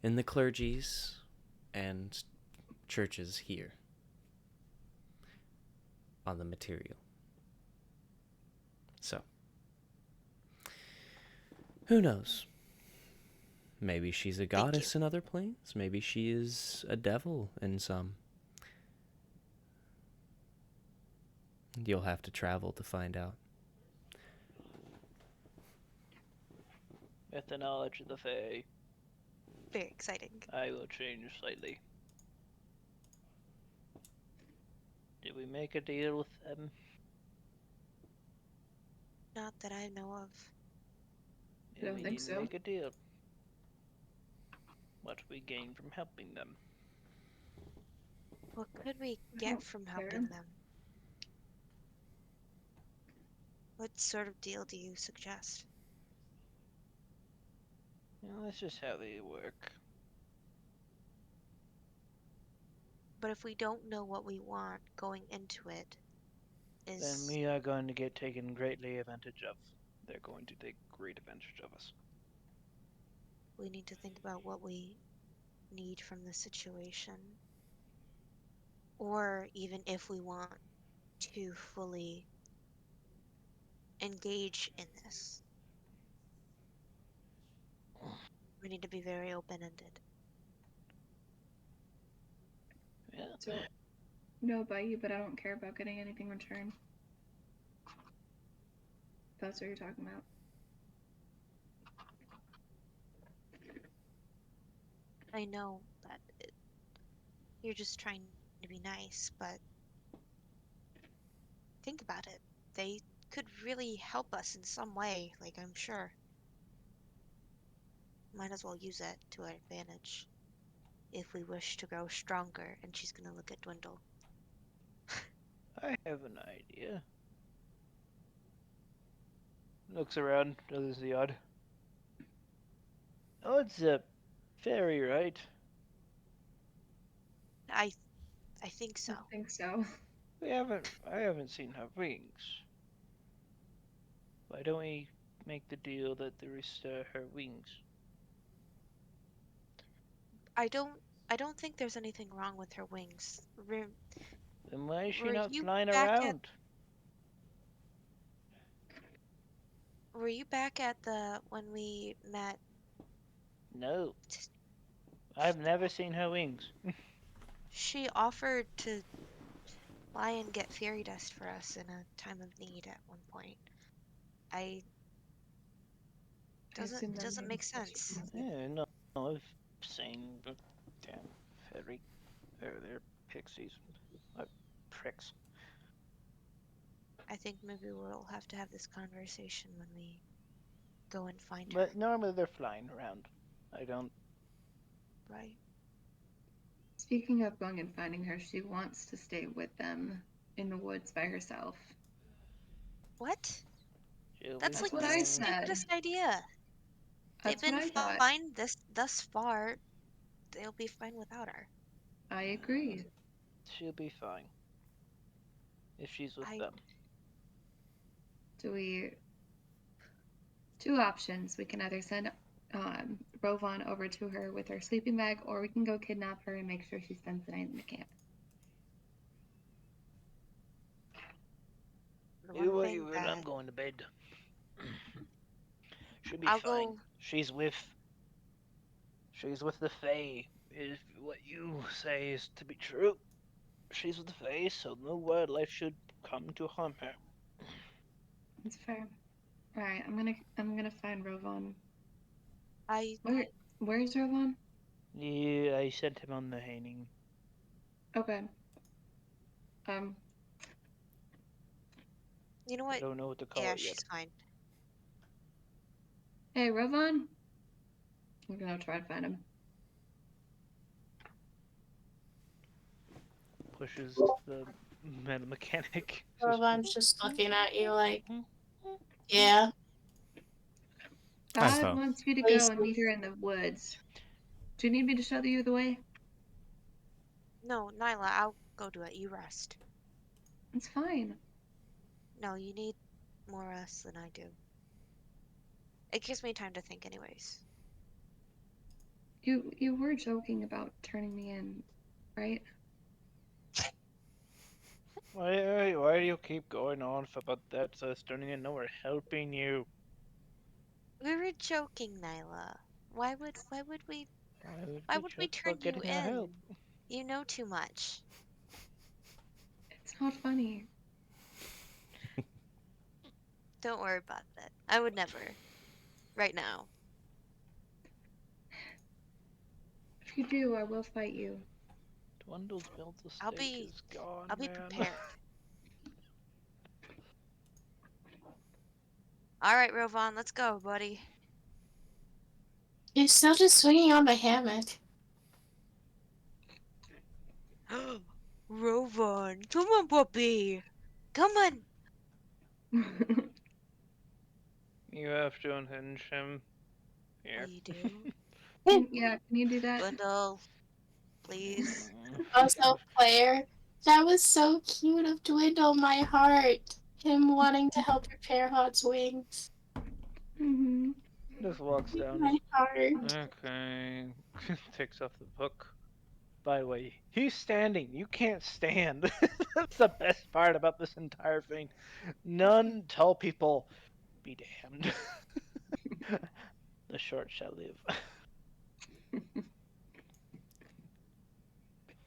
in the clergies and churches here on the material. So, who knows? Maybe she's a Thank goddess in other planes. Maybe she is a devil in some. You'll have to travel to find out. With the knowledge of the Fae, Very exciting. I will change slightly. Did we make a deal with them? Not that I know of. I don't We think need so. to make a deal. What do we gain from helping them? What could we I get don't from care. helping them? What sort of deal do you suggest? Well, that's just how they work. But if we don't know what we want going into it, Then we are going to get taken greatly advantage of. They're going to take great advantage of us. we need to think about what we need from the situation. Or even if we want to fully engage in this. We need to be very open-ended. Yeah. So, know about you, but I don't care about getting anything returned. That's what you're talking about. I know that you're just trying to be nice, but think about it. They could really help us in some way, like I'm sure. Might as well use it to our advantage if we wish to grow stronger, and she's gonna look at Dwindle. I have an idea. Looks around, does the odd. Oh, it's a fairy, right? I think so. I think so. I haven't seen her wings. Why don't we make the deal that they restore her wings? I don't think there's anything wrong with her wings. Then why is she Were not you flying back at around? were you back at the when we met? No, I've never seen her wings. She offered to fly and get fairy dust for us in a time of need at one point. I I assume it that doesn't make means that she sense. wants it. Yeah, no, I've seen the damn fairy. They're pixies. Pricks. I think maybe we'll have to have this conversation when we go and find her. But normally they're flying around. I don't. Right? Speaking of going and finding her, she wants to stay with them in the woods by herself. What? She'll be That's That's like what the I fine. said. stupidest idea. They've That's what been I thought. fine thus far. They'll be fine without her. I agree. She'll be fine if she's with I them. Do we? Two options. We can either send Rovan over to her with her sleeping bag, or we can go kidnap her and make sure she spends the night in the camp. the You one what thing you will, I'm that going to bed. She'll be I'll fine. go. She's with the Fae. If what you say is to be true, she's with the Fae, so no wildlife should come to harm her. That's fair. All right, I'm gonna find Rovan. I. Where's Rovan? Yeah, I sent him on the hanging. Okay. Um. You know I what? don't know what to call Yeah, it yet. she's fine. Hey, Rovan. I'm gonna try and find him. Pushes the metal mechanic. Everyone's just looking at you like, yeah, Hi, God Poe. wants you to please. go and meet her in the woods. Do you need me to show you the way? No, Nyla, I'll go do it. You rest. It's fine. No, you need more rest than I do. It gives me time to think, anyways. You were joking about turning me in, right? Why do you keep going on about that? So it's turning in. No, we're helping you. We were joking, Nyla. Why would we Why would why we would we joke turn about you getting our help? in? You know too much. It's not funny. Don't worry about it. I would never. Right now. If you do, I will fight you. Dwindle's built a I'll stake be is gone, I'll be man. prepared. Alright, Rovan, let's go, buddy. You're still just swinging on the hammock. Rovan, come on, puppy. Come on. You have to unhinge him. Here. We do. Yeah, can you do that? Dwindle, please. Also, Claire, that was so cute of Dwindle, my heart. Him wanting to help repair Hot's wings. Mm-hmm. Just walks down. My heart. Okay. Takes off the book. By the way, he's standing. You can't stand. That's the best part about this entire thing. None tell people, be damned. The short shall live.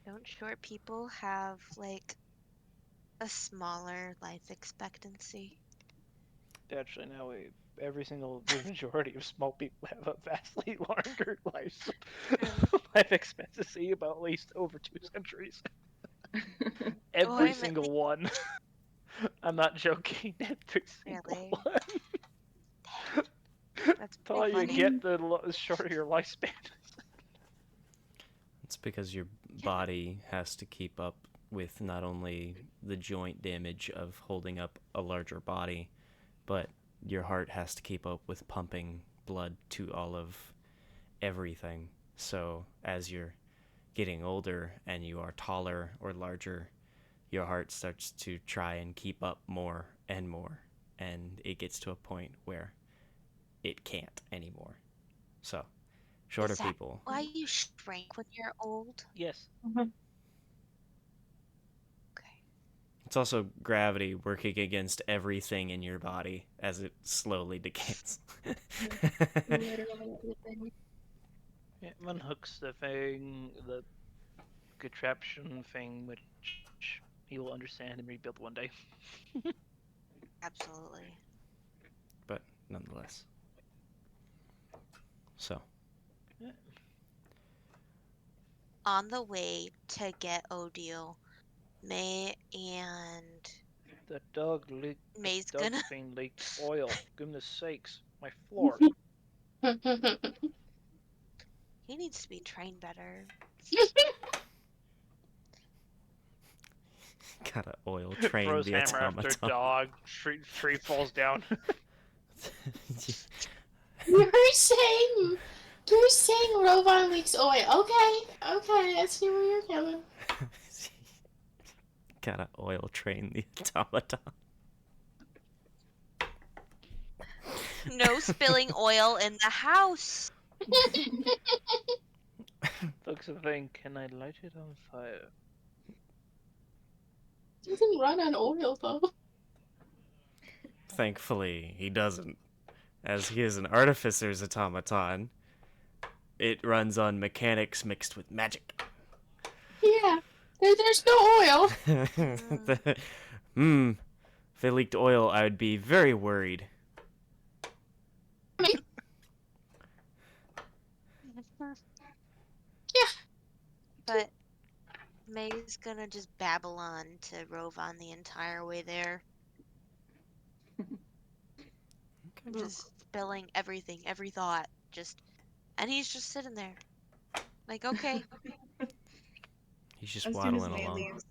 Don't short people have, like, a smaller life expectancy? Actually, now the majority of small people have a vastly longer Really? life expectancy, about at least over 2 centuries. Oh, Every I meant, single one. I'm not joking. Every single really? one. That's The pretty taller you funny. get, the shorter your lifespan. It's because your body has to keep up with not only the joint damage of holding up a larger body, but your heart has to keep up with pumping blood to all of everything. So as you're getting older and you are taller or larger, your heart starts to try and keep up more and more. And it gets to a point where it can't anymore. So, shorter Is that people. why you shrink when you're old? Yes. Okay. It's also gravity working against everything in your body as it slowly decays. Literally everything. It unhooks the contraption thing, which he will understand and rebuild one day. Absolutely. But nonetheless. So, On the way to get Odile, May and That dog leaked. May's Dog gonna. train leaked oil. Goodness sakes, my floor. He needs to be trained better. Gotta oil train Throws the hammer after automaton. dog. Tree falls down. You're saying Rovan leaks oil. Okay, I see where you're going. Gotta oil train the automaton. No spilling oil in the house. Looks a thing. Can I light it on fire? Doesn't run on oil though. Thankfully, he doesn't. As he is an artificer's automaton, it runs on mechanics mixed with magic. Yeah, there's no oil. If it leaked oil, I would be very worried. Yeah. But May's gonna just babble on to Rovan the entire way there. Just spilling everything, every thought. And he's just sitting there. Like, okay. He's just As soon as waddling May along. leaves,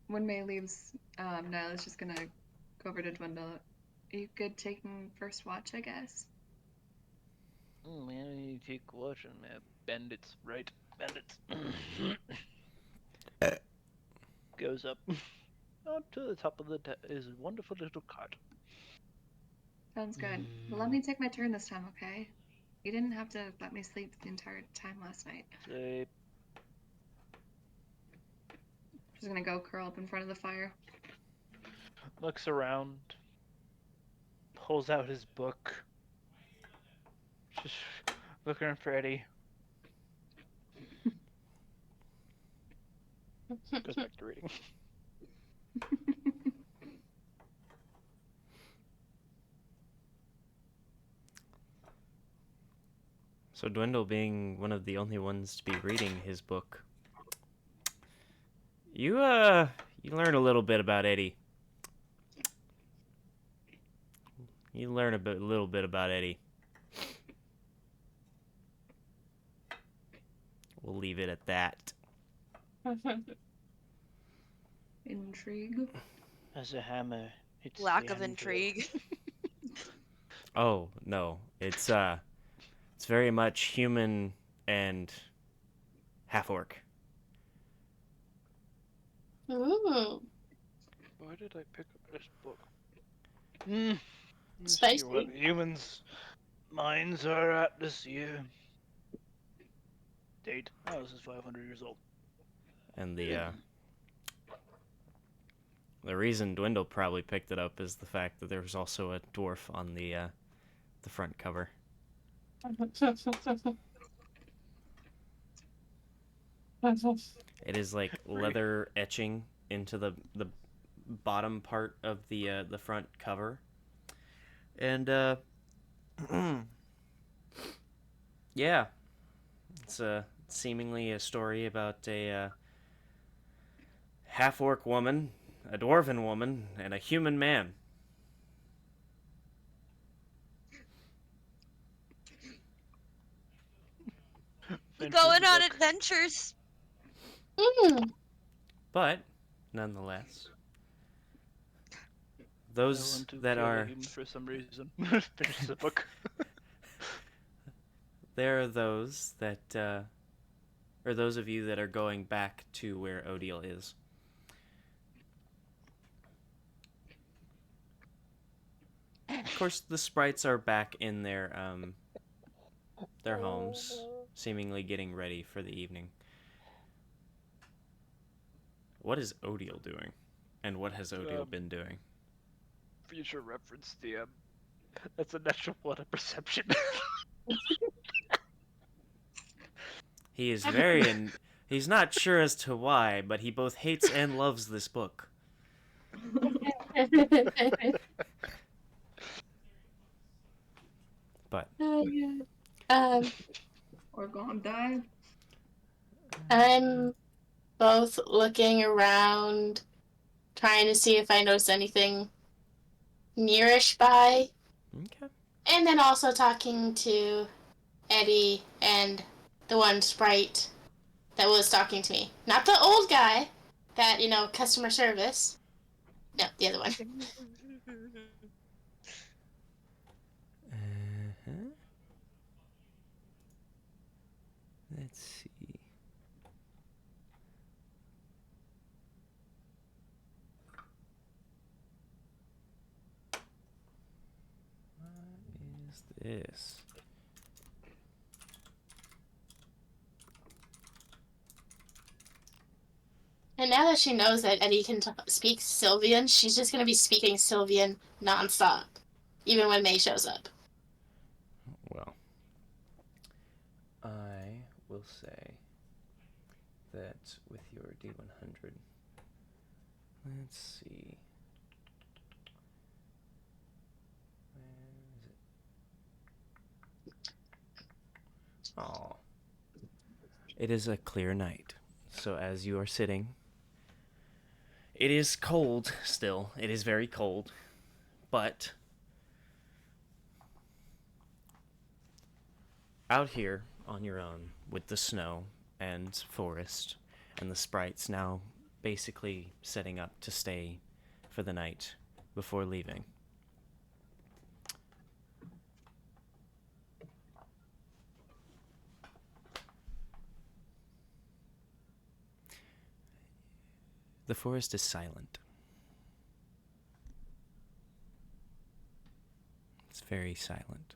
when May leaves, Nyla's just gonna go over to Dwindle. Are you good taking first watch, I guess? Man, you take watch on that. Bandits, right? Bandits. Goes up. To the top of the is a wonderful little cart. Sounds good. Well, let me take my turn this time, okay? You didn't have to let me sleep the entire time last night. Say, Just gonna go curl up in front of the fire. looks around, pulls out his book, just looking for Eddie. Goes back to reading. So Dwindle being one of the only ones to be reading his book, you learn a little bit about Eddie. You learn a little bit about Eddie. We'll leave it at that. Intrigue. As a hammer, it's Lack of intrigue. Oh no, it's very much human and half orc. Ooh, Why did I pick up this book? Let's see Spicy. what humans' minds are at this year. Date. Oh, this is 500 years old. And the reason Dwindle probably picked it up is the fact that there was also a dwarf on the front cover. It is like leather etching into the bottom part of the front cover, and yeah, it's seemingly a story about a half orc woman, a dwarven woman, and a human man. Going on adventures. But nonetheless, I those want to that kill are him for some reason. Finish the book. there are those that or those of you that are going back to where Odile is. Of course, the sprites are back in their homes, seemingly getting ready for the evening. What is Odile doing? And what has Odile been doing? Future reference, DM. That's a natural one of perception. He is he's not sure as to why, but he both hates and loves this book. But Or gonna die. I'm both looking around, trying to see if I notice anything nearish by. Okay. And then also talking to Eddie and the one sprite that was talking to me. Not the old guy that, customer service. No, the other one. Uh-huh. Let's see. What is this? And now that she knows that Eddie can speak Sylvian, she's just going to be speaking Sylvian nonstop, even when May shows up. Well, I will say that with your D100, let's see. Where is it? Oh. It is a clear night. So as you are sitting, it is cold still. It is very cold. But out here on your own with the snow and forest and the sprites now basically setting up to stay for the night before leaving. The forest is silent. It's very silent.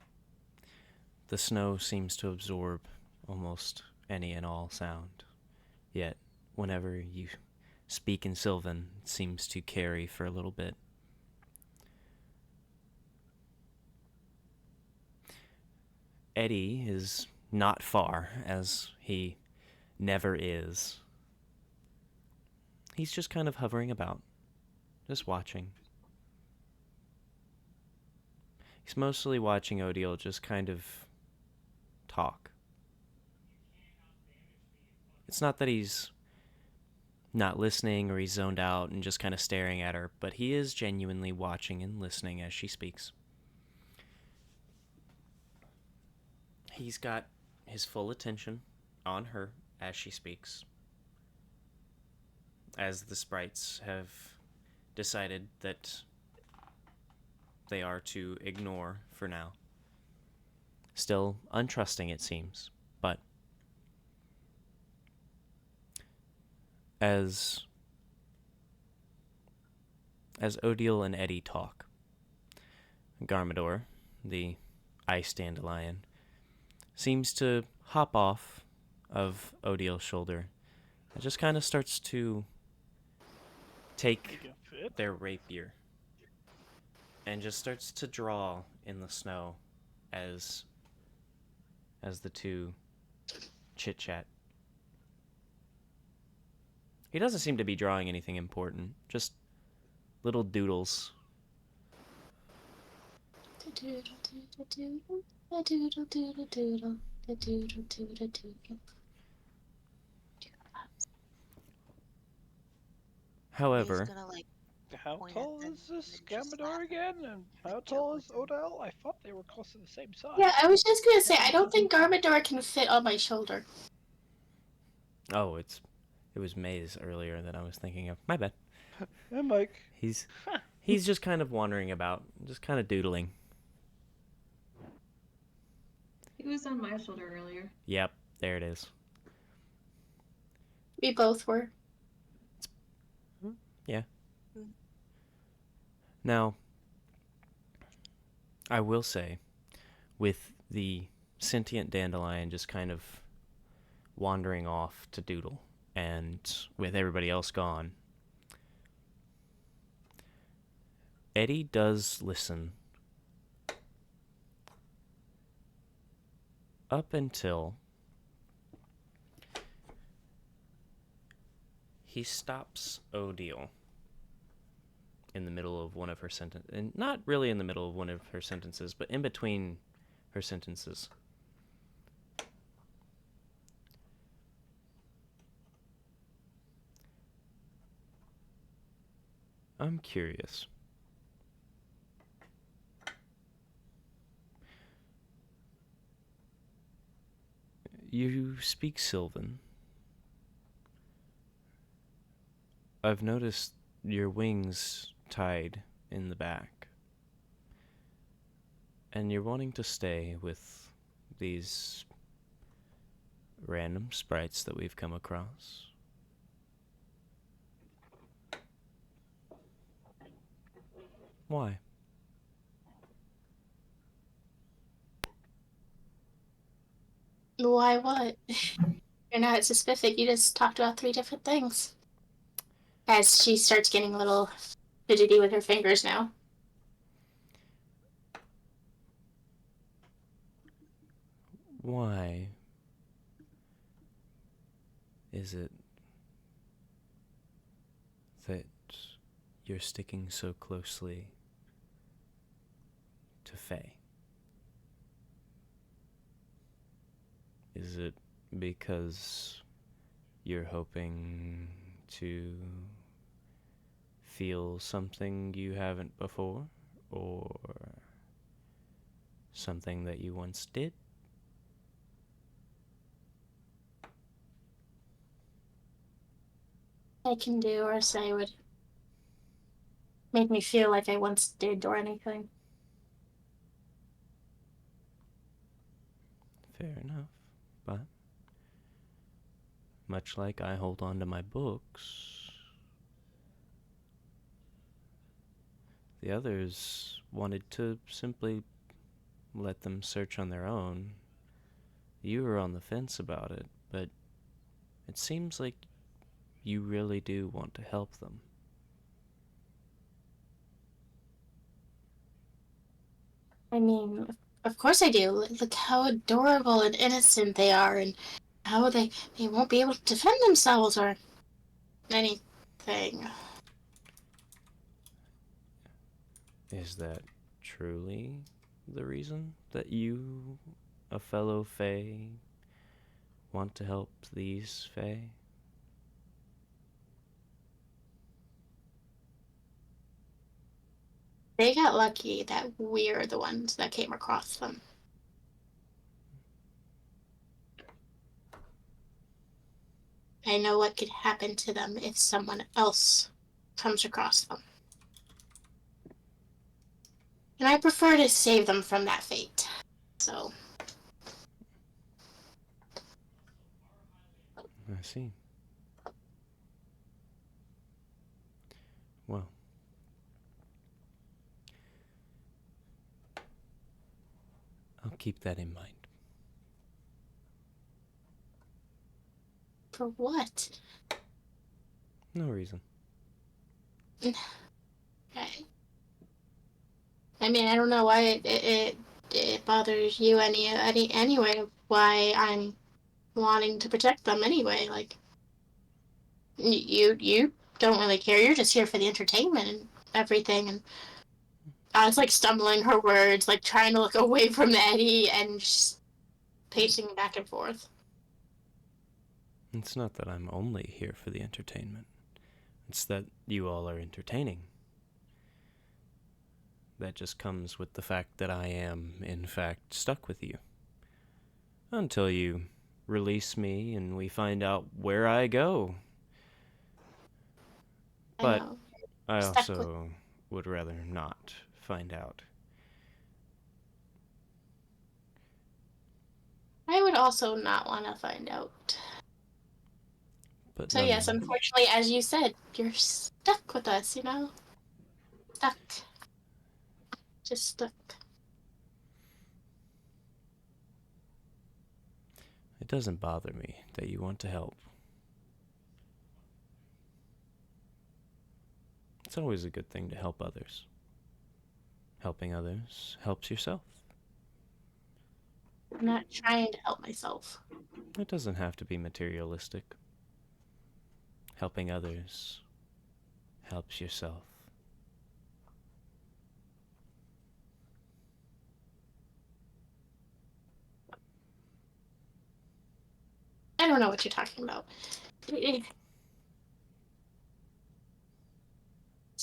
The snow seems to absorb almost any and all sound. Yet, whenever you speak in Sylvan, it seems to carry for a little bit. Eddie is not far, as he never is. He's just kind of hovering about, just watching. He's mostly watching Odile just kind of talk. It's not that he's not listening or he's zoned out and just kind of staring at her, but he is genuinely watching and listening as she speaks. He's got his full attention on her as she speaks, as the sprites have decided that they are to ignore for now. Still untrusting, it seems, but as Odile and Eddie talk, Garmador, the ice dandelion, seems to hop off of Odile's shoulder and just kind of starts to take their rapier and just starts to draw in the snow as the two chit-chat. He doesn't seem to be drawing anything important, just little doodles. However, He's gonna like How point tall at them is this and just Gamador laugh. again? And how Like, tall joke is with them. Odell? I thought they were close to the same size. Yeah, I was just going to say, I don't think Garmador can fit on my shoulder. oh, it was Maze earlier that I was thinking of. My bad. And Mike. He's just kind of wandering about, just kind of doodling. He was on my shoulder earlier. Yep, there it is. We both were. Yeah. Now, I will say, with the sentient dandelion just kind of wandering off to doodle, and with everybody else gone, Eddie does listen up until he stops Odile in the middle of one of her sentences, and not really in the middle of one of her sentences, but in between her sentences. I'm curious. You speak Sylvan. I've noticed your wings tied in the back. And you're wanting to stay with these random sprites that we've come across. Why? Why what? You're not specific. You just talked about 3 different things. As she starts getting a little fidgety with her fingers now. Why is it that you're sticking so closely to Faye? Is it because you're hoping to feel something you haven't before? Or something that you once did? I can do or say would make me feel like I once did or anything. Fair enough, but much like I hold on to my books, the others wanted to simply let them search on their own. You were on the fence about it, but it seems like you really do want to help them. I mean, of course I do. Look how adorable and innocent they are, and how they won't be able to defend themselves or anything. Is that truly the reason that you, a fellow Fae, want to help these Fae? They got lucky that we're the ones that came across them. I know what could happen to them if someone else comes across them. And I prefer to save them from that fate. So. I see. Well, I'll keep that in mind. For what? No reason. Okay. I mean, I don't know why it bothers you anyway. Why I'm wanting to protect them anyway. Like, you don't really care. You're just here for the entertainment and everything. And I was like stumbling her words, like trying to look away from Eddie and just pacing back and forth. It's not that I'm only here for the entertainment. It's that you all are entertaining. That just comes with the fact that I am, in fact, stuck with you. Until you release me and we find out where I go. But I know. I Stuck with. also would rather not find out. I would also not want to find out. But So yes, none, unfortunately, as you said, you're stuck with us. You know, stuck. Just stuck. it doesn't bother me that you want to help. It's always a good thing to help others. Helping others helps yourself. I'm not trying to help myself. It doesn't have to be materialistic. Helping others helps yourself. I don't know what you're talking about.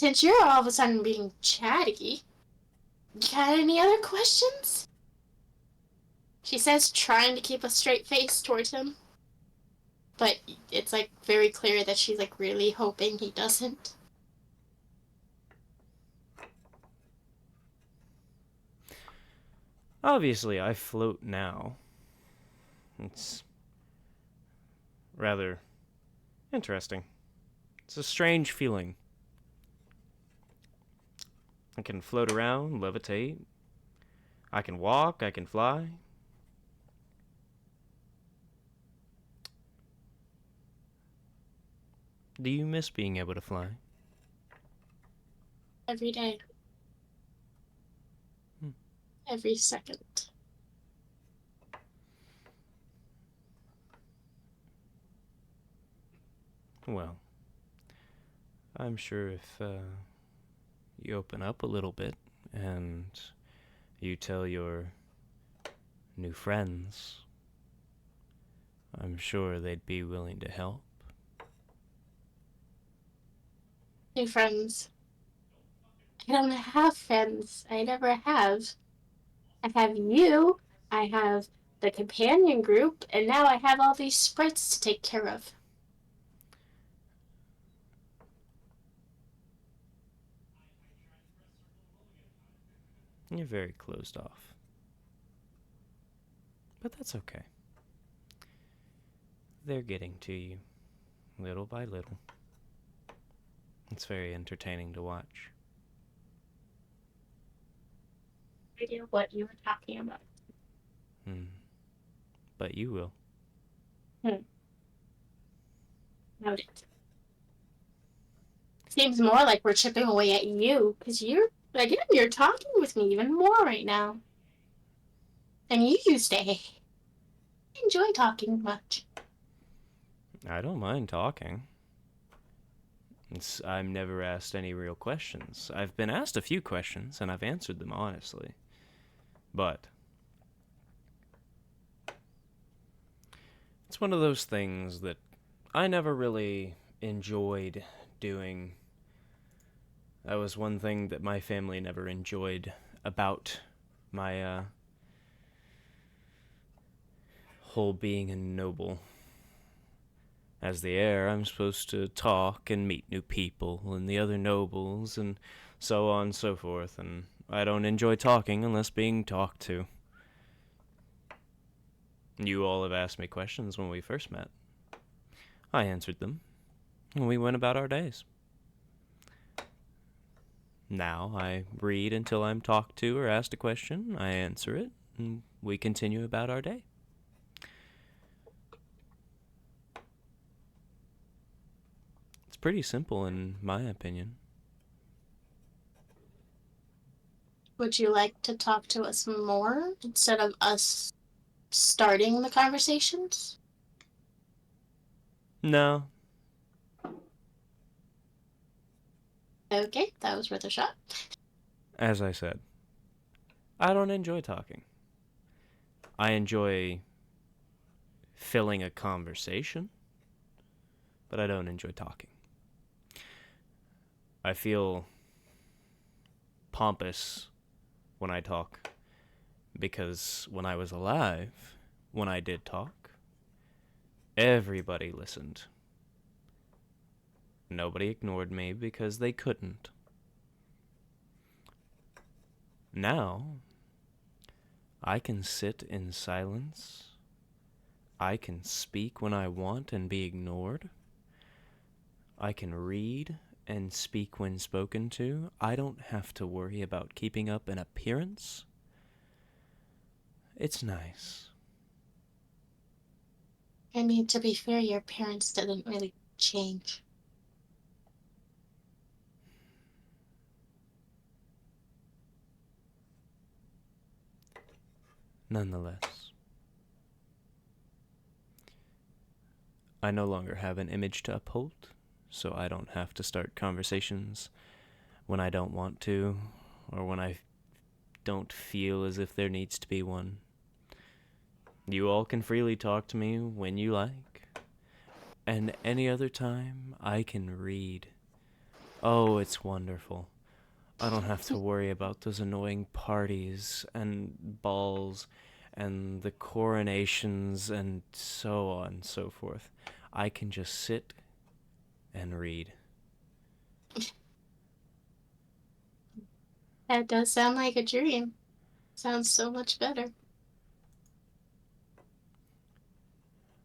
Since you're all of a sudden being chatty, you got any other questions? She says, trying to keep a straight face towards him. But it's, like, very clear that she's, like, really hoping he doesn't. Obviously, I float now. It's rather interesting. It's a strange feeling. I can float around, levitate. I can walk, I can fly. Do you miss being able to fly? Every day. Every second. Well, I'm sure if you open up a little bit and you tell your new friends, I'm sure they'd be willing to help. New friends. I don't have friends. I never have. I have you. I have the companion group, and now I have all these sprites to take care of. You're very closed off. But that's okay. They're getting to you, little by little. It's very entertaining to watch. I knew what you were talking about. But you will. Noted. Seems more like we're chipping away at you, because you're talking with me even more right now. And you used to enjoy talking much. I don't mind talking. I'm never asked any real questions. I've been asked a few questions, and I've answered them honestly. But it's one of those things that I never really enjoyed doing. That was one thing that my family never enjoyed about my whole being a noble. As the heir, I'm supposed to talk and meet new people and the other nobles and so on and so forth, and I don't enjoy talking unless being talked to. You all have asked me questions when we first met. I answered them, and we went about our days. Now I read until I'm talked to or asked a question, I answer it, and we continue about our day. It's pretty simple in my opinion. Would you like to talk to us more instead of us starting the conversations? No. Okay, that was worth a shot. As I said, I don't enjoy talking. I enjoy filling a conversation, but I don't enjoy talking. I feel pompous when I talk, because when I was alive, when I did talk, everybody listened. Nobody ignored me because they couldn't. Now, I can sit in silence. I can speak when I want and be ignored. I can read and speak when spoken to. I don't have to worry about keeping up an appearance. It's nice. I mean, to be fair, your parents didn't really change. Nonetheless, I no longer have an image to uphold, so I don't have to start conversations when I don't want to, or when I don't feel as if there needs to be one. You all can freely talk to me when you like, and any other time I can read Oh, it's wonderful. I don't have to worry about those annoying parties and balls and the coronations and so on and so forth. I can just sit and read. That does sound like a dream. Sounds so much better.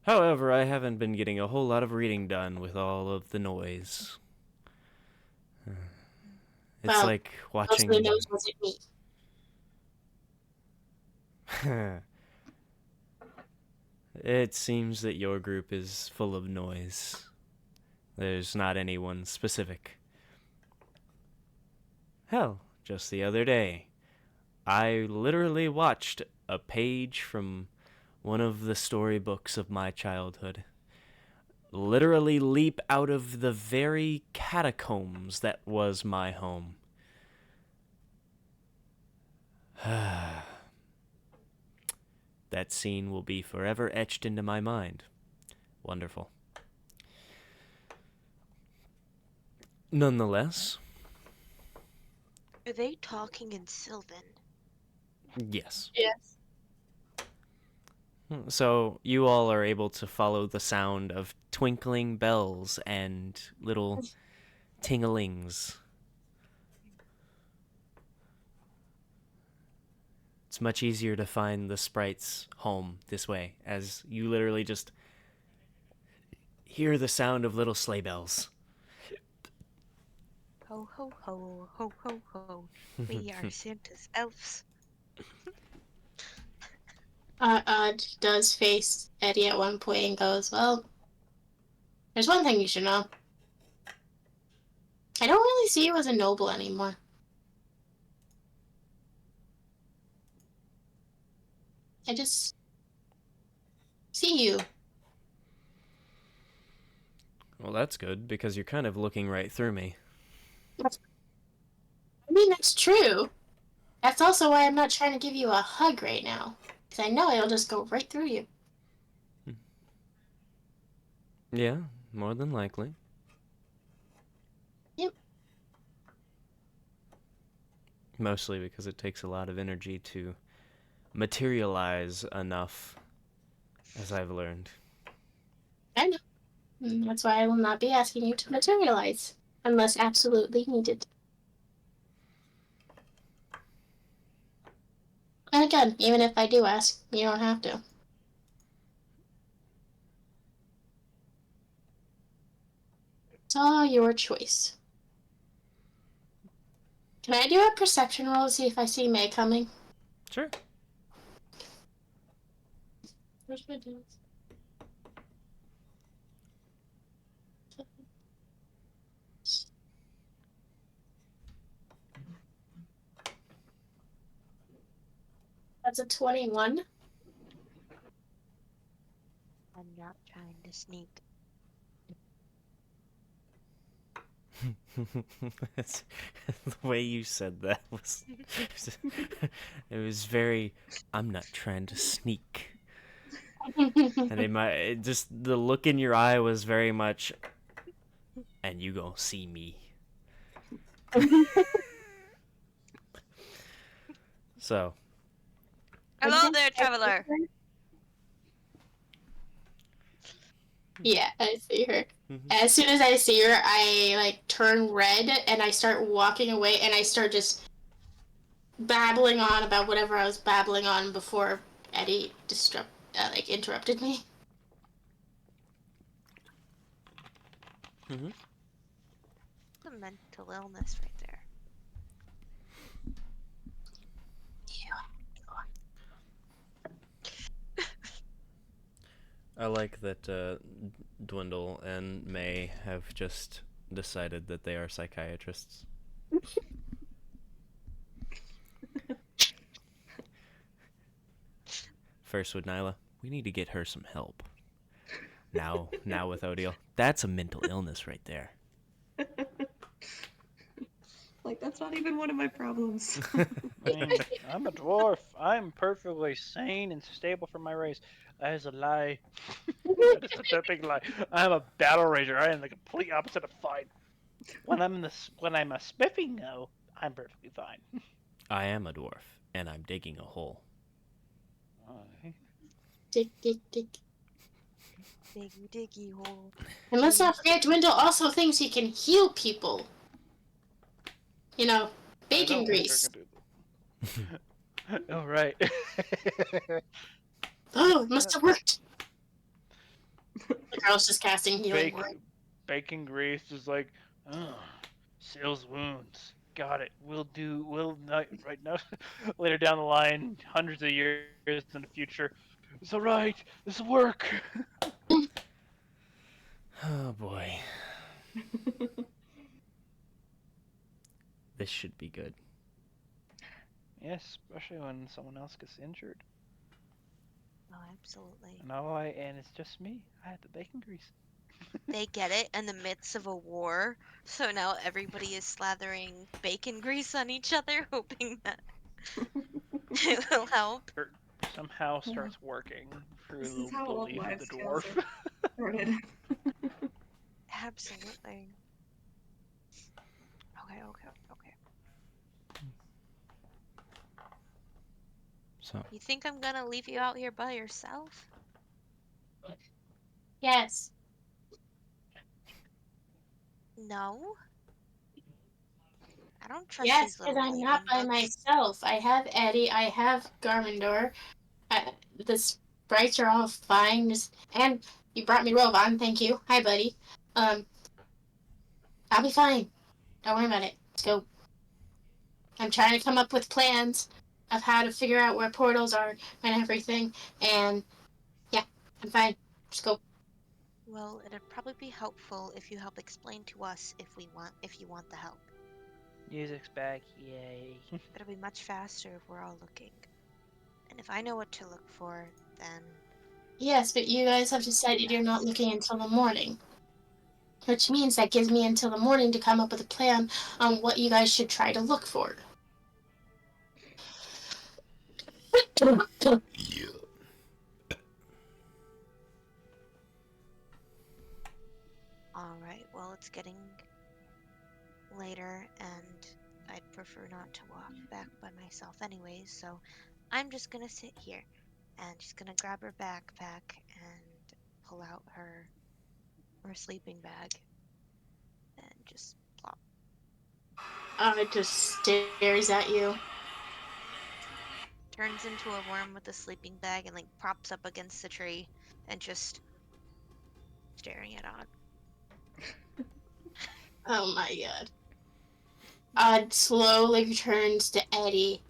However, I haven't been getting a whole lot of reading done with all of the noise. It's Well, like most of the watching. noise wasn't me. It seems that your group is full of noise. There's not anyone specific. Hell, just the other day, I literally watched a page from one of the storybooks of my childhood literally leap out of the very catacombs that was my home. That scene will be forever etched into my mind. Wonderful. Nonetheless, Are they talking in Sylvan? yes. Yes. So you all are able to follow the sound of twinkling bells and little tinglings. It's much easier to find the sprite's home this way, as you literally just hear the sound of little sleigh bells. Ho ho ho, ho ho ho. We are Santa's elves. Does face Eddie at one point and goes, well, there's one thing you should know. I don't really see you as a noble anymore. I just see you. Well, that's good, because you're kind of looking right through me. I mean, that's true. That's also why I'm not trying to give you a hug right now. Because I know it'll just go right through you. Yeah, more than likely. Yep. Mostly because it takes a lot of energy to materialize enough, as I've learned. I know. And that's why I will not be asking you to materialize. Unless absolutely needed. And again, even if I do ask, you don't have to. It's all your choice. Can I do a perception roll to see if I see May coming? Sure. Where's my dudes? That's a 21. I'm not trying to sneak. The way you said that was it was very, I'm not trying to sneak. And just the look in your eye was very much, and you gonna see me. So Hello there, traveler! Yeah, I see her. As soon as I see her, I turn red and I start walking away and I start just babbling on about whatever I was babbling on before Eddie interrupted me. Mm-hmm. The mental illness right there. I like that Dwindle and May have just decided that they are psychiatrists. First with Nyla, we need to get her some help. Now with Odiel, that's a mental illness right there. Like, that's not even one of my problems. I mean, I'm a dwarf. I'm perfectly sane and stable for my race. That is a lie. That is such a big lie. I am a battle rager. I am the complete opposite of fine. When I'm a smithing though, I'm perfectly fine. I am a dwarf, and I'm digging a hole. Dig, dig, dig. Diggy diggy hole. And let's not forget, Dwindle also thinks he can heal people. You know, I bacon don't think I grease. can do that. Oh right. Oh, it must have worked. The girl's just casting healing word. Bacon grease is like, oh, seals wounds. Got it. We'll not right now. Later down the line, hundreds of years in the future. It's all right. This will work. Oh boy, this should be good. Yes, especially when someone else gets injured. Oh, absolutely. And it's just me. I had the bacon grease. They get it in the midst of a war, so now everybody is slathering bacon grease on each other, hoping that it will help. Or somehow starts working through This is the how old belief of the wives' tales dwarf. are started. Absolutely. Okay. So, You think I'm gonna leave you out here by yourself? Yes. No. I don't trust Yes, these because little I'm not lightning by bugs. myself. I have Eddie, I have Garmandor. The sprites are all fine. And you brought me Rovan, thank you. Hi, buddy. I'll be fine. Don't worry about it. Let's go. I'm trying to come up with plans of how to figure out where portals are and everything. And yeah, I'm fine. Just go. Well, it'd probably be helpful if you help explain to us if you want the help. Music's back, yay. It'll be much faster if we're all looking. And if I know what to look for, then Yes, but you guys have decided you're not looking until the morning. Which means that gives me until the morning to come up with a plan on what you guys should try to look for. alright, well, it's getting later, and I'd prefer not to walk back by myself anyways, so I'm just gonna sit here. And she's gonna grab her backpack and pull out her sleeping bag and just plop. It just stares at you. Turns into a worm with a sleeping bag and like props up against the tree and just staring at Odd. Oh my god. Odd slowly turns to Eddie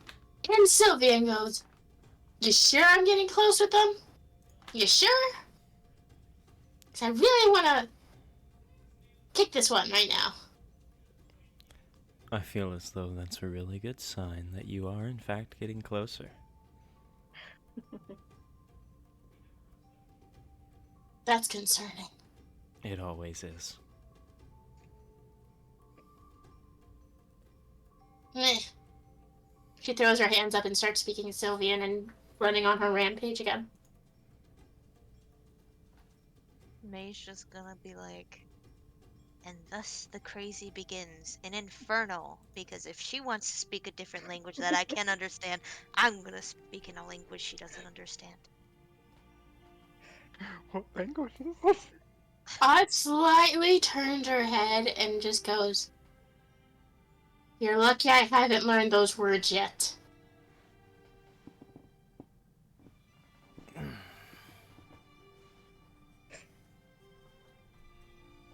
and Sylvia and goes, "You sure I'm getting close with them? You sure? Because I really want to kick this one right now." I feel as though that's a really good sign that you are, in fact, getting closer. That's concerning. It always is. Meh. She throws her hands up and starts speaking Sylvian and running on her rampage again. May's just gonna be like, and thus the crazy begins in Infernal, because if she wants to speak a different language that I can't understand, I'm gonna speak in a language she doesn't understand. What language is this? Odd slightly turns her head and just goes, "You're lucky I haven't learned those words yet."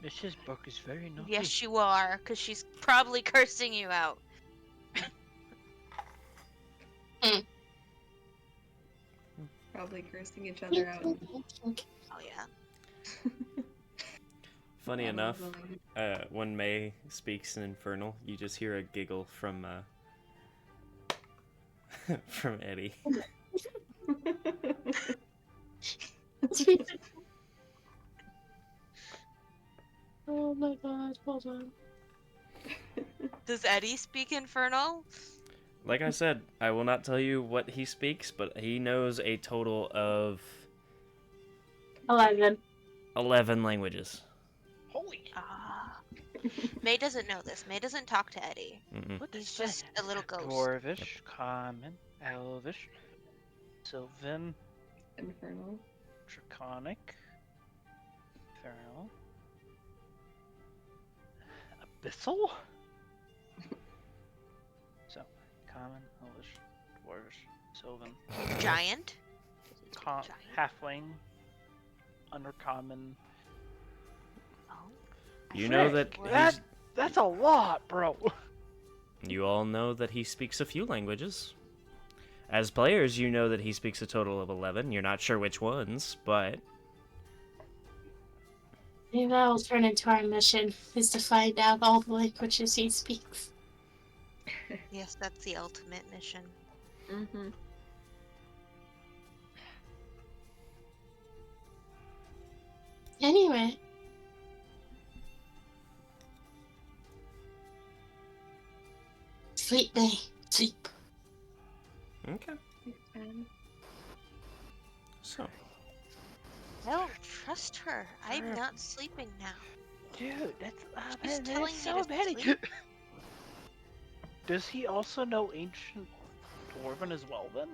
This book is very naughty. Yes, you are, because she's probably cursing you out. Probably cursing each other out. Oh, yeah. Funny I love enough, the language. when May speaks in Infernal, you just hear a giggle from from Eddie. Oh my god, hold on. Does Eddie speak Infernal? Like I said, I will not tell you what he speaks, but he knows a total of 11. 11 languages. Holy! Ah. May doesn't know this. May doesn't talk to Eddie. Mm-mm. What He's is that? just a little ghost. Dwarvish, Yep. Common, Elvish, Sylvan, Infernal. Draconic, Infernal, Abyssal? So, Common, Elvish, Dwarvish, Sylvan, Giant. Giant. Halfling, Undercommon. Oh. You know Frick, that that's a lot, bro. you all know that he speaks a few languages. As players, you know that he speaks a total of 11. You're not sure which ones, but Maybe that will turn into our mission, is to find out all the languages he speaks. Yes, that's the ultimate mission. Mm-hmm. Anyway. Sleep, May. Sleep. okay. And So, I don't trust her. I'm not sleeping now. Dude, that's She's man, telling that's me so to petty. sleep. Does he also know ancient Dwarven as well then?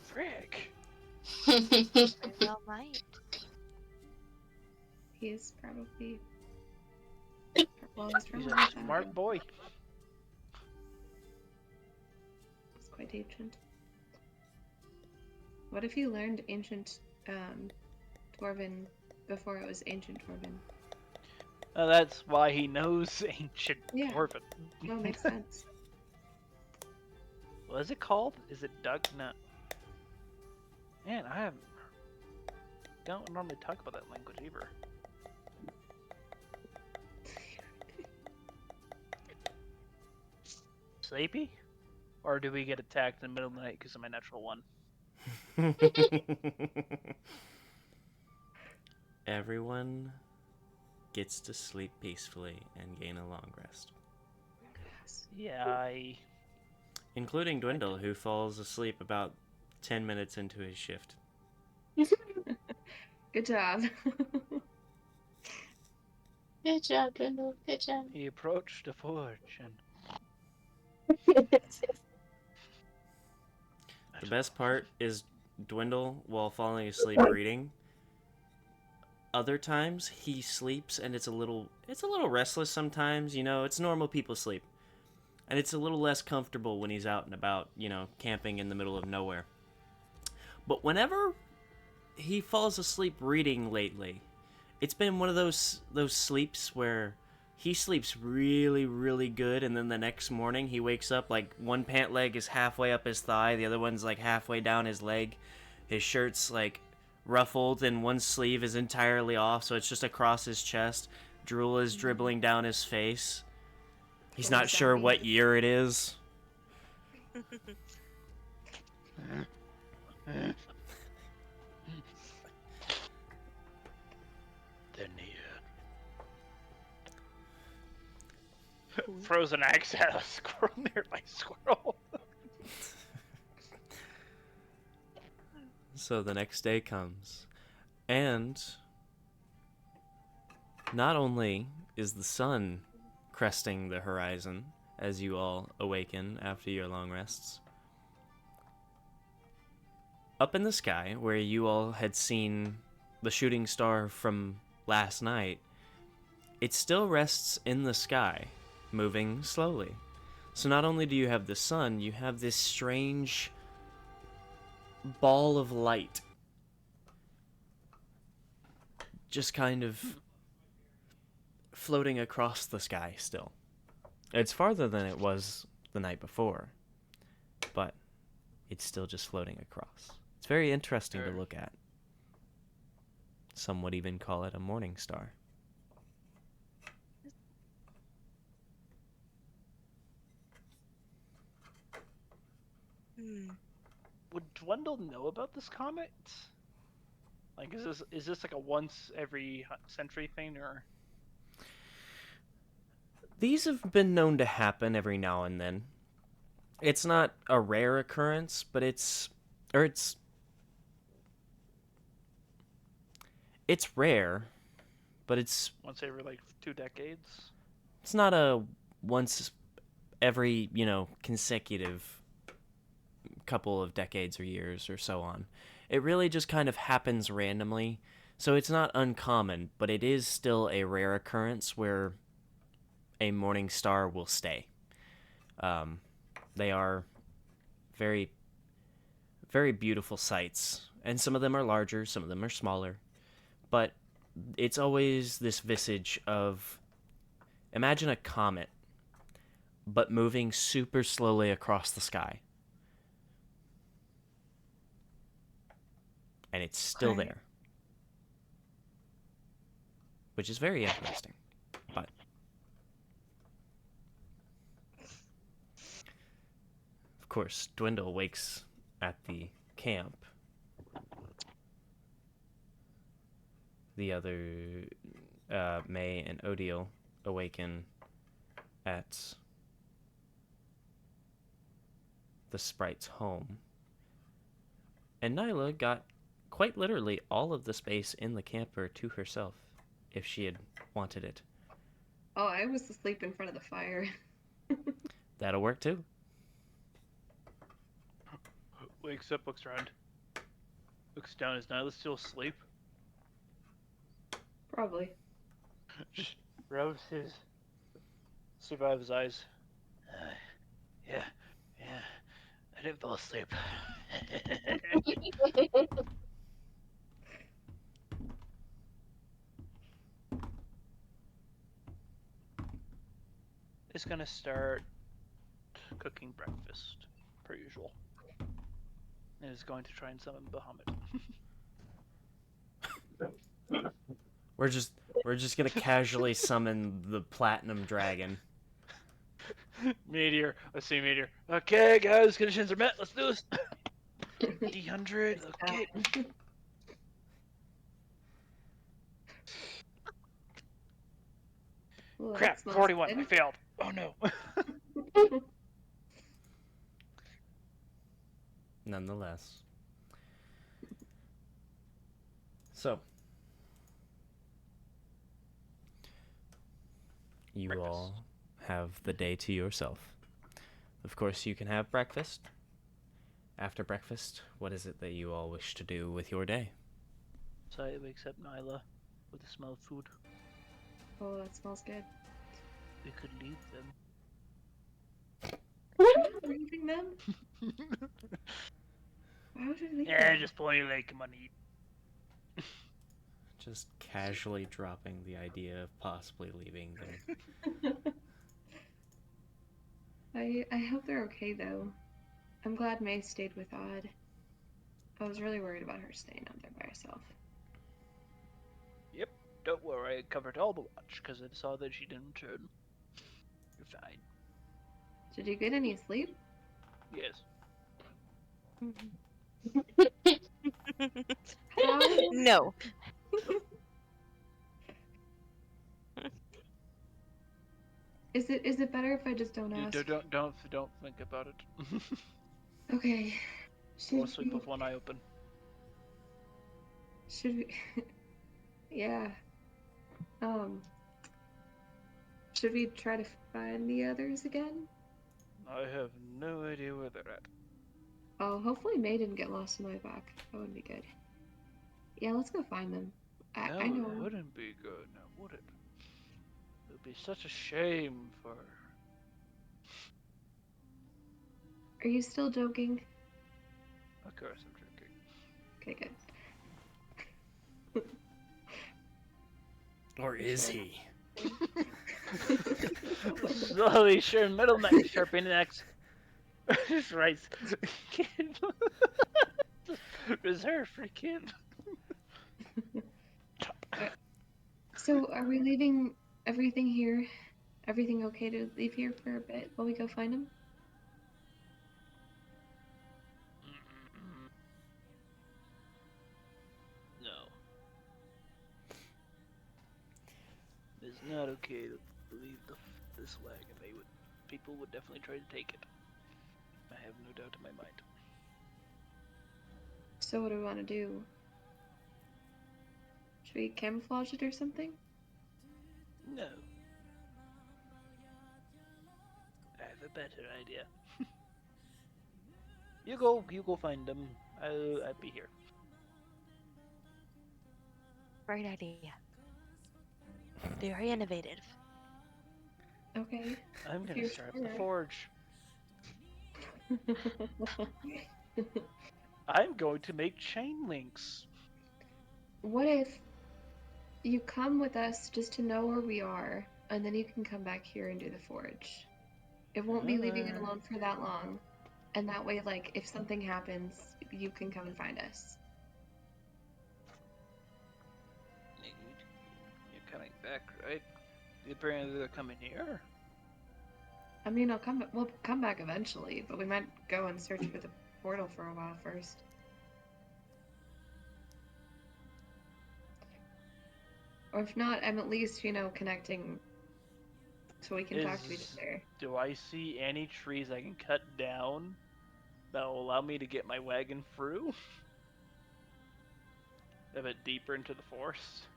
Frick. Very well might. he's probably. Well, He's from a long smart ago. boy. It's quite ancient. What if you learned ancient Dwarven before it was ancient Dwarven? That's why he knows ancient Yeah. Dwarven. That makes sense. What is it called? Is it Doug? No. Man, don't normally talk about that language either. Sleepy? Or do we get attacked in the middle of the night because of my natural one? everyone gets to sleep peacefully and gain a long rest, Yeah, including Dwindle, who falls asleep about 10 minutes into his shift. Good job. Good job, Brindle. Good job. he approached the forge and The best part is Dwindle, while falling asleep reading, other times he sleeps and it's a little restless sometimes, it's normal people sleep. And it's a little less comfortable when he's out and about, camping in the middle of nowhere. But whenever he falls asleep reading lately, it's been one of those sleeps where he sleeps really, really good, and then the next morning he wakes up like one pant leg is halfway up his thigh, the other one's like halfway down his leg. His shirt's like ruffled, and one sleeve is entirely off, so it's just across his chest. Drool is dribbling down his face. He's not sure what year it is. They're near. Throws an axe at a squirrel near my squirrel. So the next day comes, and not only is the sun cresting the horizon as you all awaken after your long rests, up in the sky, where you all had seen the shooting star from last night, it still rests in the sky, moving slowly. So not only do you have the sun, you have this strange ball of light just kind of floating across the sky still. It's farther than it was the night before, but it's still just floating across. It's very interesting to look at. Some would even call it a morning star. Would Dwindle know about this comet? Like, is this like a once every century thing, or? These have been known to happen every now and then. It's not a rare occurrence, but it's rare, but it's Once every like 2 decades. not a once every, consecutive couple of decades or years or so on. It really just kind of happens randomly. So it's not uncommon, but it is still a rare occurrence where a morning star will stay. They are very, very beautiful sights, and some of them are larger, some of them are smaller. But it's always this visage of, imagine a comet, but moving super slowly across the sky. And it's still Okay. there. Which is very interesting. But of course, Dwindle wakes at the camp. The other May and Odile awaken at the sprite's home. And Nyla got quite literally all of the space in the camper to herself, if she had wanted it. Oh, I was asleep in front of the fire. That'll work too. Wakes up, looks around. Looks down, is Nyla still asleep? Probably. Just rubs his survives eyes. Yeah, I didn't fall asleep. It's gonna start cooking breakfast, per usual. And is going to try and summon Bahamut. We're just gonna casually summon the platinum dragon. Meteor, I see Meteor. Okay, guys, conditions are met. Let's do this. D100. Okay. Well, that Crap. smells 41. good. I failed. Oh no. Nonetheless. So, you Breakfast. all have the day to yourself. Of course, you can have breakfast. After breakfast, what is it that you all wish to do with your day? So it wakes up Nyla with the smell of food. Oh, that smells good. We could leave them. Leaving them? Why would we leave Yeah, them? just pull your leg, come on, eat. Just casually dropping the idea of possibly leaving them. I hope they're okay though. I'm glad May stayed with Odd. I was really worried about her staying out there by herself. Yep, don't worry, I covered all the watch because I saw that she didn't return. You're fine. Did you get any sleep? Yes. How? No. Is it better if I just don't ask? Don't think about it. Okay. Go sleep with one eye open. Should we? Yeah. Should we try to find the others again? I have no idea where they're at. Oh, hopefully May didn't get lost in my back. That would be good. Yeah, let's go find them. No, I know. it wouldn't be good, now would it? It would be such a shame for... Are you still joking? Of course I'm joking. Okay, good. Or is he? Slowly, sure, middle neck, sharpening next. Just right. Reserved for kid. So, are we leaving everything here? Everything okay to leave here for a bit while we go find them? No. It's not okay to leave this wagon. People would definitely try to take it. I have no doubt in my mind. So, what do we want to do? Should we camouflage it or something? No. I have a better idea. You go find them. I'll be here. Great idea. Very innovative. Okay. I'm If gonna you're start up the sure. forge. I'm going to make chain links. What if you come with us just to know where we are, and then you can come back here and do the forge? It won't be leaving it Alright. alone for that long. And that way, like, if something happens, you can come and find us. You're coming back, right? Apparently they're coming here. I mean, we'll come back eventually, but we might go and search for the portal for a while first. Or if not, I'm at least, connecting so we can talk to each other. Do I see any trees I can cut down that will allow me to get my wagon through? A bit deeper into the forest?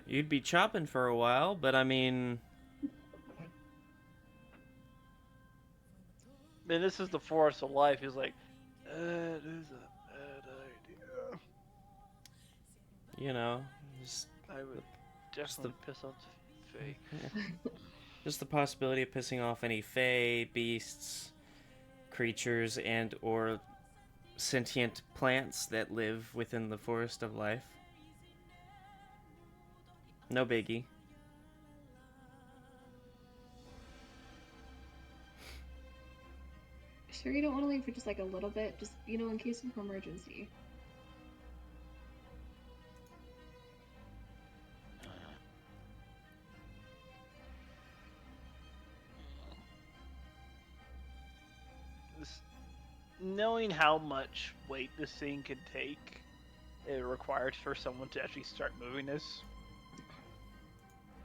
You'd be chopping for a while, but I mean, Man, this is the forest of life. He's like, that is a bad idea. you know, just, I would definitely piss off the Fae. just the possibility of pissing off any fae, beasts, creatures, and or sentient plants that live within the forest of life. No biggie. Sure, you don't want to leave for just like a little bit, just, in case of emergency. Knowing how much weight this thing can take, it requires for someone to actually start moving this.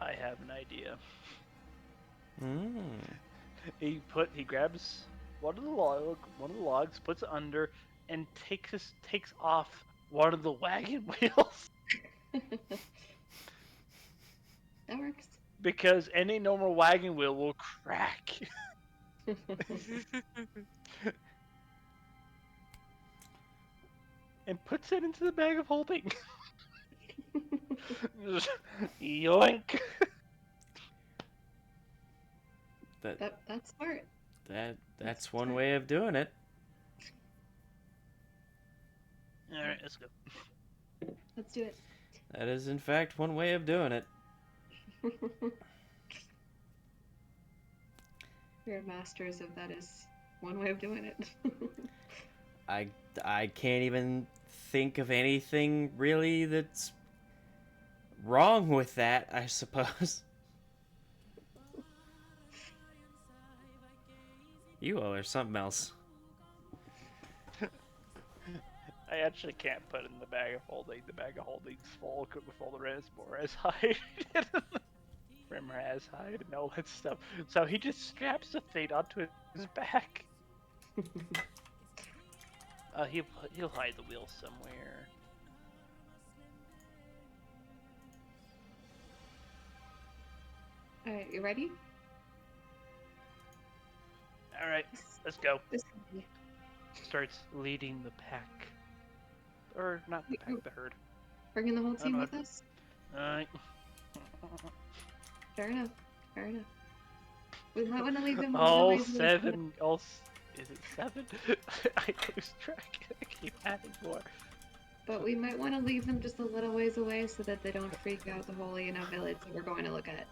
I have an idea. He grabs one of the logs, puts it under, and takes off one of the wagon wheels. That works. Because any normal wagon wheel will crack. And puts it into the bag of holding. Yoink. That's smart. That's one way of doing it. Alright, let's go. Let's do it. That is in fact one way of doing it. We're masters of that is one way of doing it. I can't even think of anything really that's wrong with that, I suppose. You all are something else. I actually can't put it in the bag of holding. The bag of holding's full with all the rest more as hide. Rimmer has hide and all that stuff. So he just straps the thing onto his back. He'll hide the wheel somewhere. Alright, you ready? Alright, let's go. This Starts leading the pack. Or not the pack, the herd. Bringing the whole team know. with us? Alright. Fair enough. Fair enough. We might want to leave them All ways away. seven. Is it 7? I lose track. I keep adding more. But we might want to leave them just a little ways away so that they don't freak out the whole, village that we're going to look at.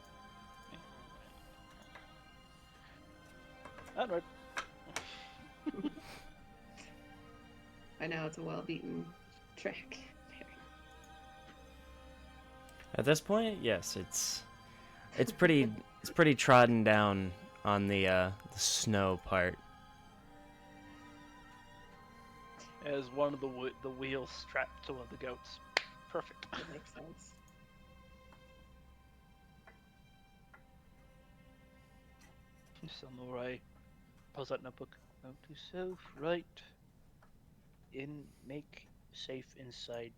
Onward. I know it's a well-beaten track. At this point, yes, it's pretty trodden down on the snow part. As one of the wheels strapped to one of the goats. Perfect. That makes sense. Samurai. Pause that notebook. Note to self. Right. Make safe inside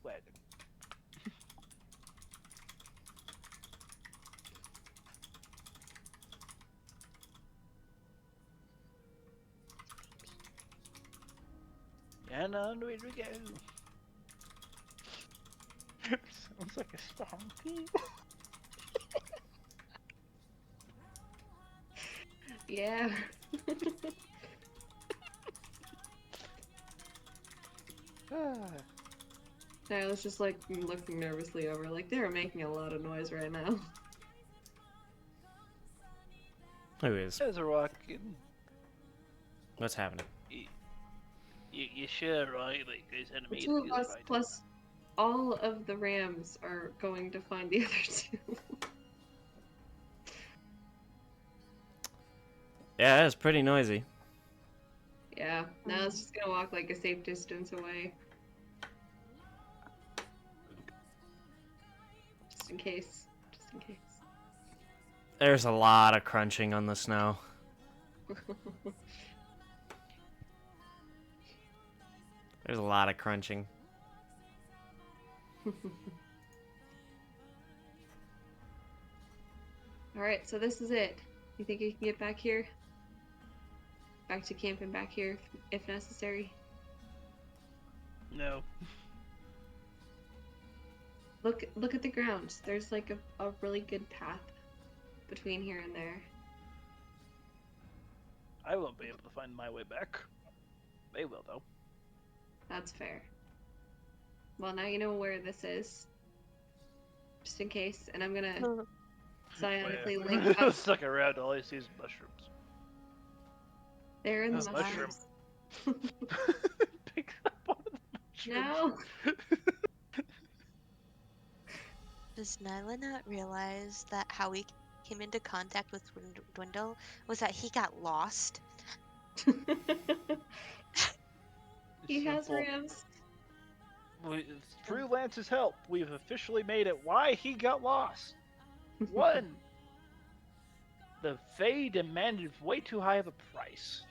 wagon. And onward we go. Sounds like a song theme. Yeah. I was just like looking nervously over, like they were making a lot of noise right now. Who is? As we're walking, What's happening? you sure right? Like there's The enemies two of right? us plus all of the Rams are going to find the other two. Yeah, it's pretty noisy. Yeah, now it's just gonna walk like a safe distance away. Just in case. Just in case. There's a lot of crunching on the snow. There's a lot of crunching. Alright, so this is it. You think you can get back here? Back to camp and back here if necessary? No. Look at the ground. There's like a really good path between here and there. I won't be able to find my way back. They will, though. That's fair. Well, now you know where this is. Just in case, and I'm gonna psionically link up. Stuck around, all I see is mushrooms. They're in the Oh, mushroom. mushrooms. Pick up one of the mushrooms. No! Does Nyla not realize that how he came into contact with Dwindle was that he got lost? He has Simple. rams. Through Lance's help, we've officially made it why he got lost. 1. The Fae demanded way too high of a price.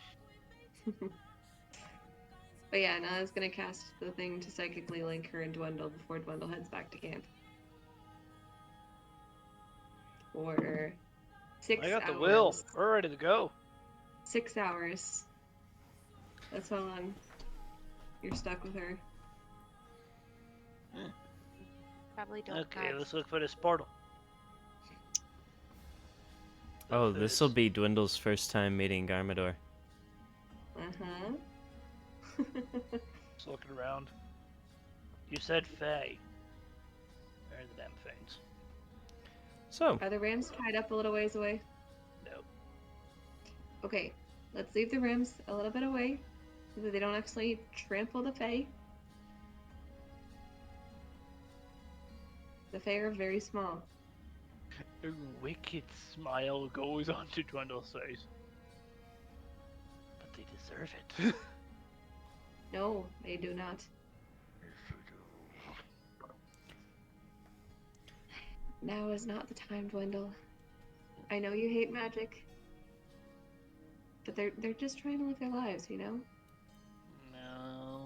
But yeah, now I was gonna cast the thing to psychically link her and Dwindle before Dwindle heads back to camp. For 6 hours. I got the will. We're ready to go. 6 hours. That's how long you're stuck with her. Probably don't Okay, have. let's look for this portal. Oh, Look for this will be Dwindle's first time meeting Garmador. Uh-huh. Just looking around. You said Fae. Where are the damn things? So, Are the rams tied up a little ways away? No. Okay, let's leave the rams a little bit away so that they don't actually trample the Fae. The Fae are very small. A wicked smile goes onto Dwindle's face. But they deserve it. No, they do not. Now is not the time, Dwindle. I know you hate magic, but they're just trying to live their lives, you know? No.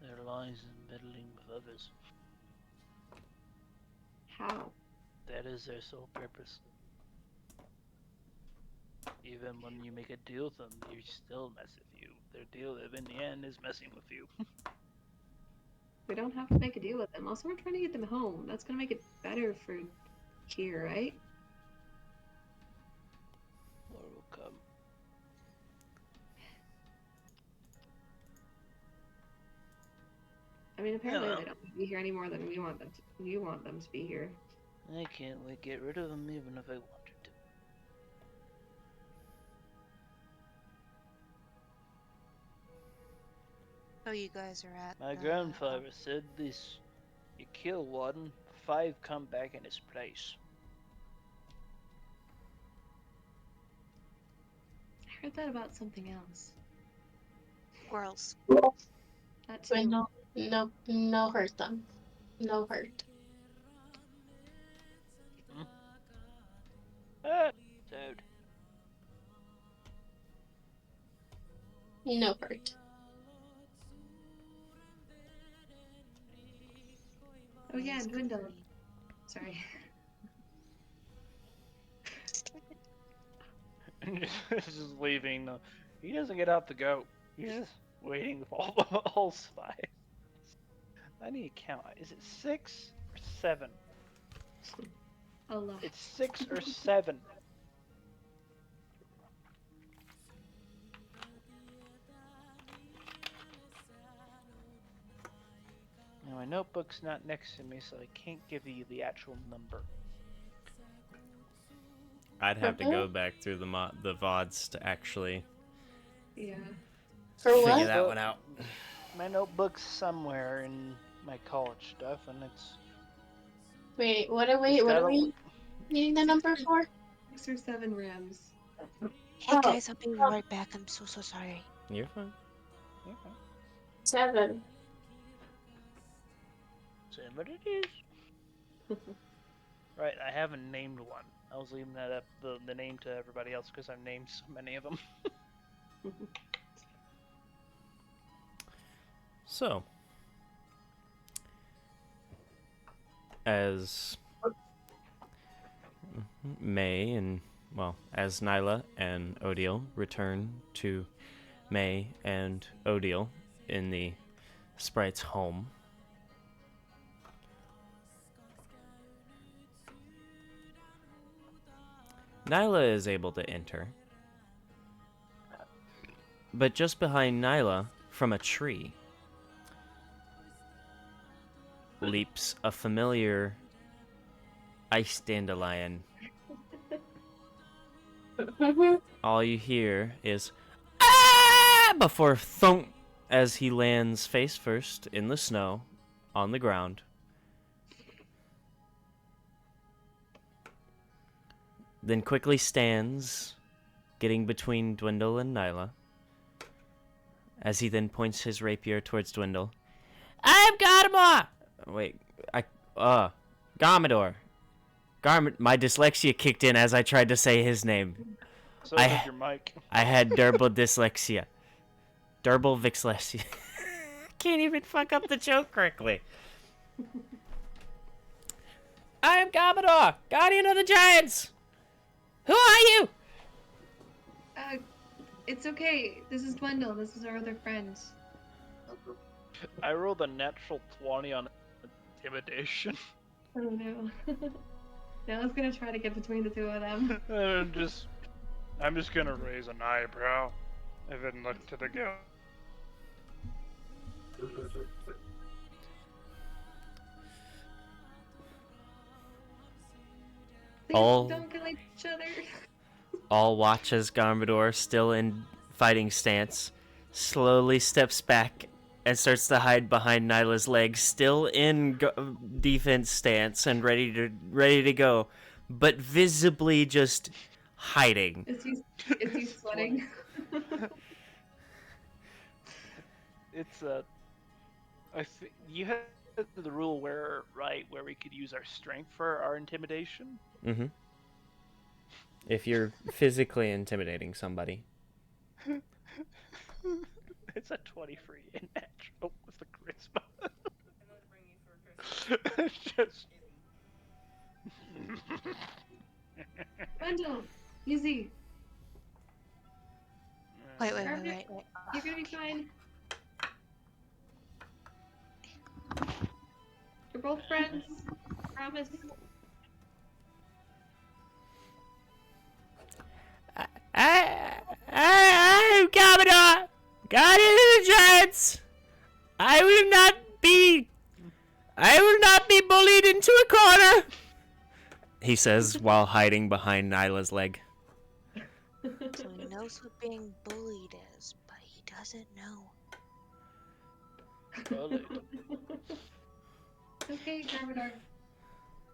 Their lives in meddling with others. How? That is their sole purpose. Even when you make a deal with them, they still mess with you. Their deal, in the end, is messing with you. We don't have to make a deal with them. Also, we're trying to get them home. That's gonna make it better for here, right? More will come. I mean, apparently Yeah. they don't want to be here any more than we want them to. You want them to be here. I can't wait to get rid of them even if I wanted to. Oh, you guys are at. My the- grandfather said this. You kill one, 5 come back in his place. I heard that about something else. Squirrels. That too. Dwindle, no hurt them. No hurt. Ah, dude. No hurt. Oh yeah, He's Dwindle. pretty. Sorry. Just leaving. He doesn't get out to go. He's just waiting for all spies. I need to count. Is it 6 or 7? A lot. It's 6 or 7. Now, my notebook's not next to me, so I can't give you the actual number. I'd have to go back through the VODs to actually Yeah. For figure what? that one out. My notebook's somewhere in my college stuff, and it's... Wait, what it's got are a- we needing the number for? 6 or 7 Rams. Hey Oh, guys, I'll be right back. I'm so sorry. You're fine. Yeah, 7. so what it is. Right, I haven't named one. I was leaving that up, the name to everybody else, because I've named so many of them. So, as May and, well, as Nyla and Odile return to May and Odile in the sprite's home, Nyla is able to enter. But just behind Nyla, from a tree, leaps a familiar ice dandelion. All you hear is "Ah!" before thunk as he lands face first in the snow on the ground. Then quickly stands, getting between Dwindle and Nyla, as he then points his rapier towards Dwindle. "I'm Garmor!" Wait, Garmador. My dyslexia kicked in as I tried to say his name. So I- does your mic. I had durable dyslexia. Durable vixlexia. Can't even fuck up the joke correctly. I am Garmador, Guardian of the Giants! Who are you? It's okay. This is Dwindle. This is our other friend. I rolled a natural 20 on intimidation. Oh no. Now I was gonna try to get between the two of them. I'm just gonna raise an eyebrow and then look to the girl. Please All- don't kill each other. All watch as Garmador, still in fighting stance, slowly steps back and starts to hide behind Nyla's legs, still in defense stance and ready to go, but visibly just hiding. Is he sweating? It's I think you had the rule where we could use our strength for our intimidation. Mm-hmm. If you're physically intimidating somebody. It's a 23 in natural with the charisma. It's just. Dwindle, easy. Wait. You're gonna be fine. We're both friends. Promise. I'm Commodore, Guardian of the Giants. I will not be bullied into a corner, he says while hiding behind Nyla's leg. So he knows what being bullied is, but he doesn't know. Bullied. Okay, Garmador.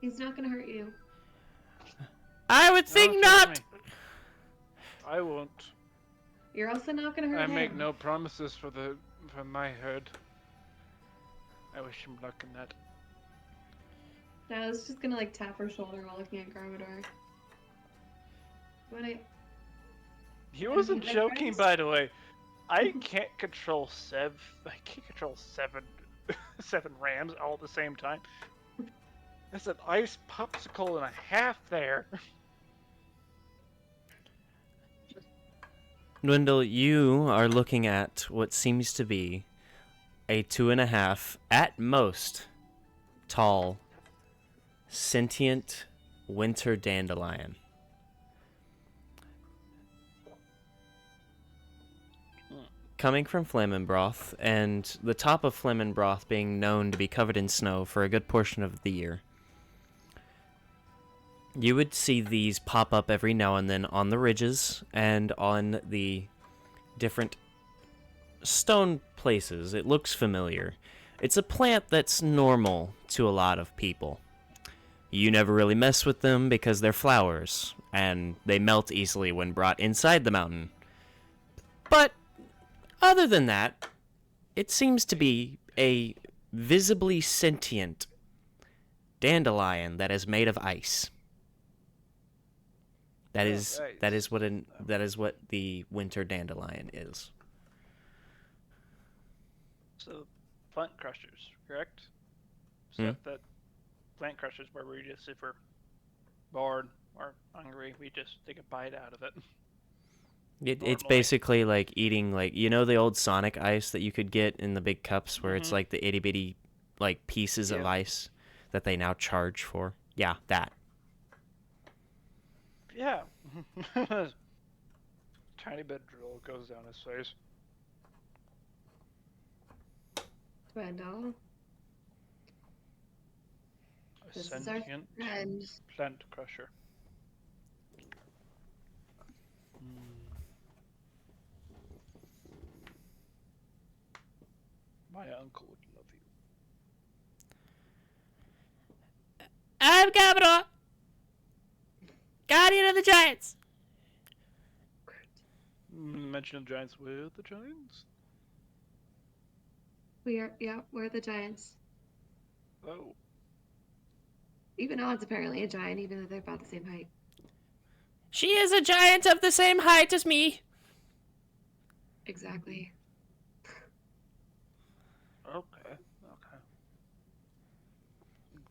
He's not gonna hurt you. I would think Don't not. hurt me. I won't. You're also not gonna hurt I him. make no promises for my herd. I wish him luck in that. Yeah, I was just gonna like tap her shoulder while looking at Garmador. When I He wasn't my joking, friends- by the way. I can't control seven rams all at the same time. That's an ice popsicle and a half there. Dwindle, you are looking at what seems to be a 2.5, at most, tall, sentient winter dandelion. Coming from Flamin' Broth, and the top of Flamin' Broth being known to be covered in snow for a good portion of the year, you would see these pop up every now and then on the ridges and on the different stone places. It looks familiar. It's a plant that's normal to a lot of people. You never really mess with them because they're flowers, and they melt easily when brought inside the mountain. But other than that, it seems to be a visibly sentient dandelion that is made of ice. That is what the winter dandelion is. So, plant crushers, correct? So that plant crushers where we just, if we're bored or hungry, we just take a bite out of it. It's Normally. basically like eating, like, you know, the old Sonic ice that you could get in the big cups where it's like the itty bitty like pieces of ice that they now charge for. Yeah, that. Yeah. Tiny bit of drool goes down his face. Dwindle. A This is our sentient friend. plant crusher. My uncle would love you. I'm Commodore, Guardian of the Giants. Mention of giants with the giants? We're the giants. Oh. Even Odd's apparently a giant, even though they're about the same height. She is a giant of the same height as me. Exactly. Okay.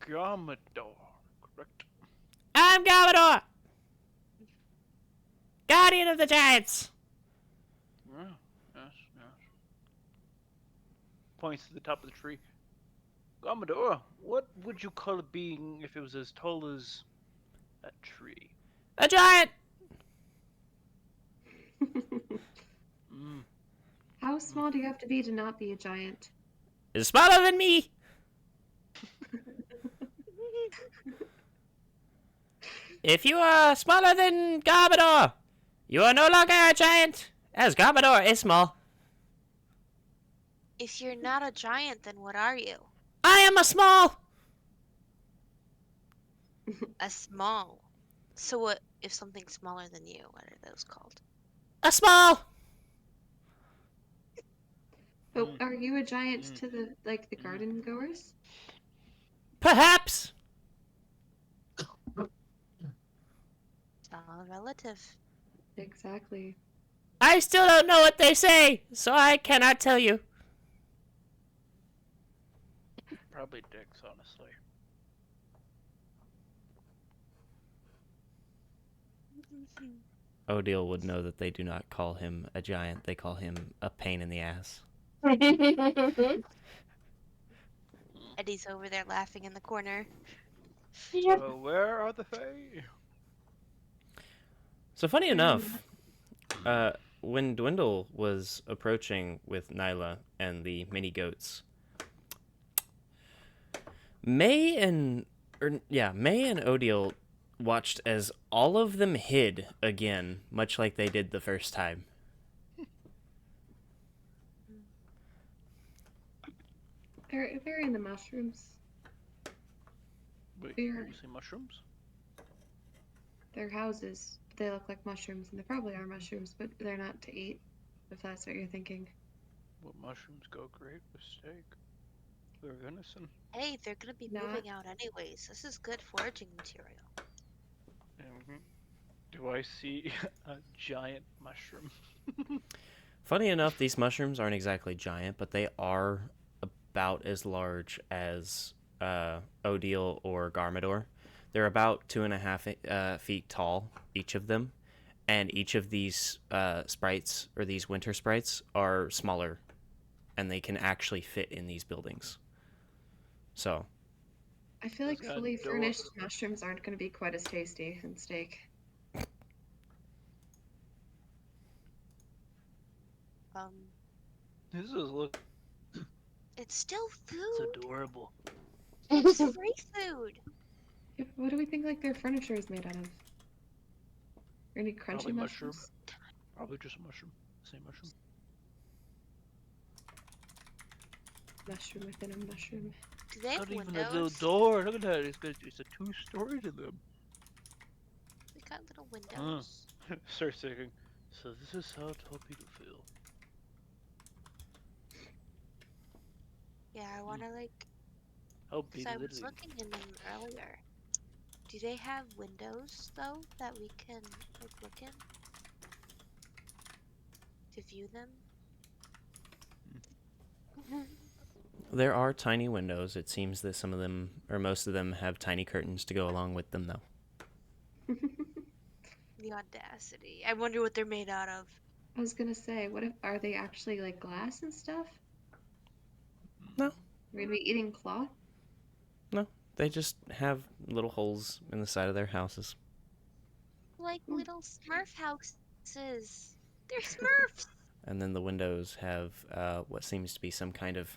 Commodore, correct? I'm Commodore, Guardian of the Giants. Yeah, yes. Points to the top of the tree. Commodore, what would you call a being if it was as tall as that tree? A giant. How small do you have to be to not be a giant? Is smaller than me. If you are smaller than Commodore, you are no longer a giant, as Commodore is small. If you're not a giant, then what are you? I am a small. A small. So what if something's smaller than you? What are those called? A small. But are you a giant to the garden goers? Perhaps. It's all relative. Exactly. I still don't know what they say, so I cannot tell you. Probably dicks, honestly. Odile would know that they do not call him a giant. They call him a pain in the ass. Eddie's over there laughing in the corner. So where are the Fae? So funny enough, when Dwindle was approaching with Nyla and the mini goats, May and Odile watched as all of them hid again, much like they did the first time. They're in the mushrooms. Wait, Where? you say mushrooms? They're houses. They look like mushrooms, and they probably are mushrooms, but they're not to eat, if that's what you're thinking. Well, mushrooms go great with steak. Or venison. Hey, they're gonna be moving out anyways. This is good foraging material. Do I see a giant mushroom? Funny enough, these mushrooms aren't exactly giant, but they are about as large as Odile or Garmador. They're about 2.5 feet tall, each of them, and each of these sprites, or these winter sprites, are smaller, and they can actually fit in these buildings. So, I feel Those like got fully door- furnished mushrooms aren't going to be quite as tasty in steak. This is look. It's still It's food. adorable. It's free food. What do we think like their furniture is made out of? Any crunchy Probably mushroom. mushrooms? Probably just a mushroom. Same mushroom. Mushroom within a mushroom. Do they have Not even a windows? little door. Look at that. It's a 2-story to them. They got little windows. Start thinking. So this is how torpedo feel. Yeah, I wanna like. How Cause I was belittling. looking in them earlier. Do they have windows though that we can like look in to view them? there are tiny windows. It seems that some of them, or most of them, have tiny curtains to go along with them, though. The audacity. I wonder what they're made out of. I was gonna say, what if are they actually like glass and stuff? No. We're gonna be eating cloth? No, they just have little holes in the side of their houses. Like little Smurf houses. They're Smurfs. And then the windows have what seems to be some kind of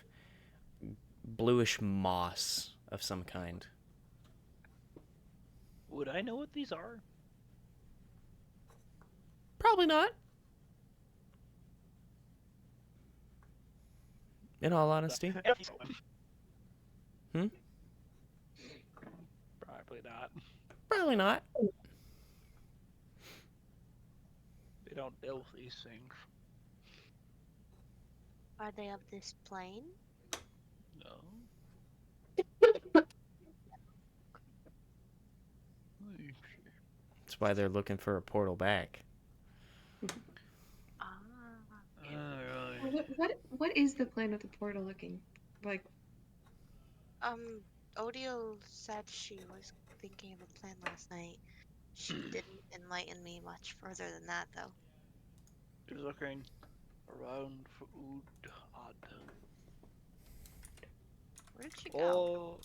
bluish moss of some kind. Would I know what these are? Probably not. In all honesty. Hmm? Probably not. Probably not. They don't deal with these things. Are they of this plane? No. That's why they're looking for a portal back. Ah. What is the plan with the portal looking like? Odile said she was thinking of a plan last night. She didn't enlighten me much further than that, though. He's looking around for Odd. Where did she go? Oh.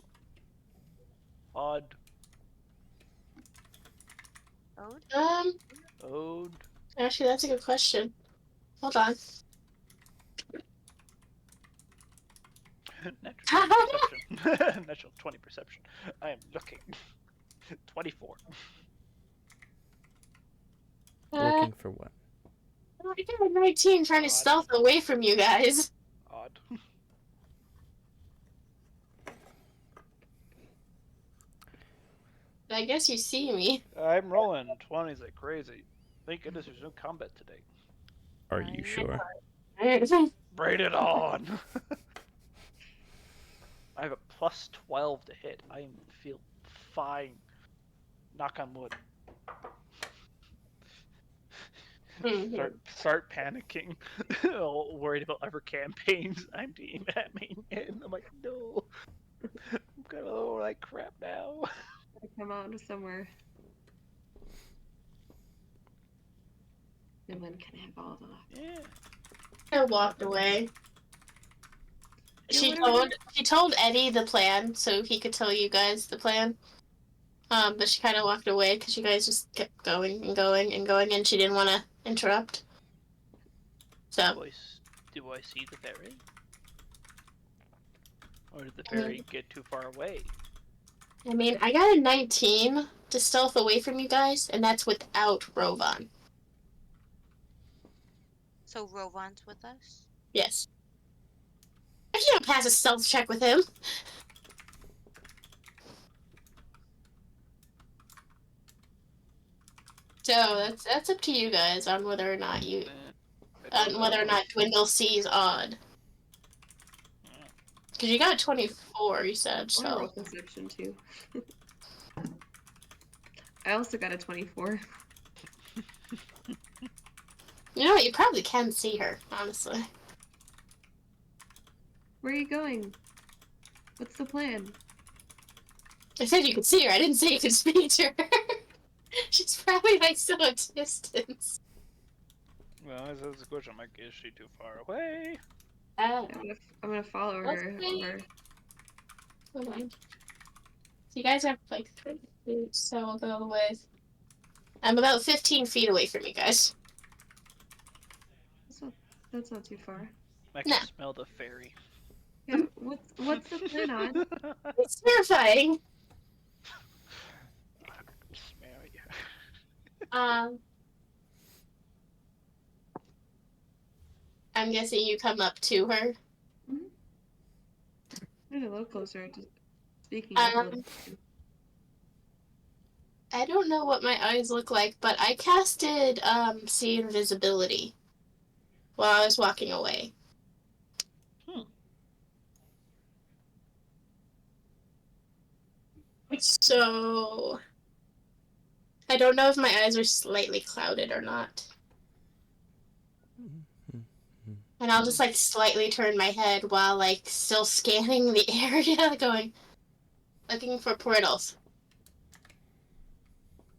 Odd. Ode? Ode. Actually, that's a good question. Hold on. Natural 20 perception. Natural 20 perception. I am looking. 24. Looking for what? I got a 19 trying to Odd. stealth away from you guys. Odd. I guess you see me. I'm rolling 20s like crazy. Thank goodness there's no combat today. Are you sure? Braid it on! I have a plus 12 to hit. I feel fine. Knock on wood. Start panicking. All worried about other campaigns I'm DMing in. I'm like, no. I'm gonna look like crap now. I come out to somewhere. No one can have all the luck. Yeah. I walked away. Yeah, She whatever. told Eddie the plan so he could tell you guys the plan. But she kind of walked away because you guys just kept going and going and going, and she didn't want to interrupt. So Do I see the fairy? Or did the fairy get too far away? I mean, I got a 19 to stealth away from you guys, and that's without Rovan. So Rovan's with us? Yes. I can't pass a stealth check with him. So that's up to you guys on whether or not Dwindle sees Odd. Because you got a 24, you said, I want to so. roll perception too. I also got a 24. You know what, you probably can see her, honestly. Where are you going? What's the plan? I said you could see her, I didn't say you could speak to her. She's probably like still a distance. Well, that's the question. I'm like, is she too far away? Oh, I'm gonna follow her okay. over. Hold on. So you guys have like 3 feet, so we'll go with. I'm about 15 feet away from you guys. That's not too far. I can No. smell the fairy. Yeah. What's the plan on? It's terrifying. Smell you. Um, I'm guessing you come up to her. Maybe a little closer. Just speaking up a little. I don't know what my eyes look like, but I casted see invisibility while I was walking away. So I don't know if my eyes are slightly clouded or not. And I'll just like slightly turn my head while like still scanning the area, looking for portals.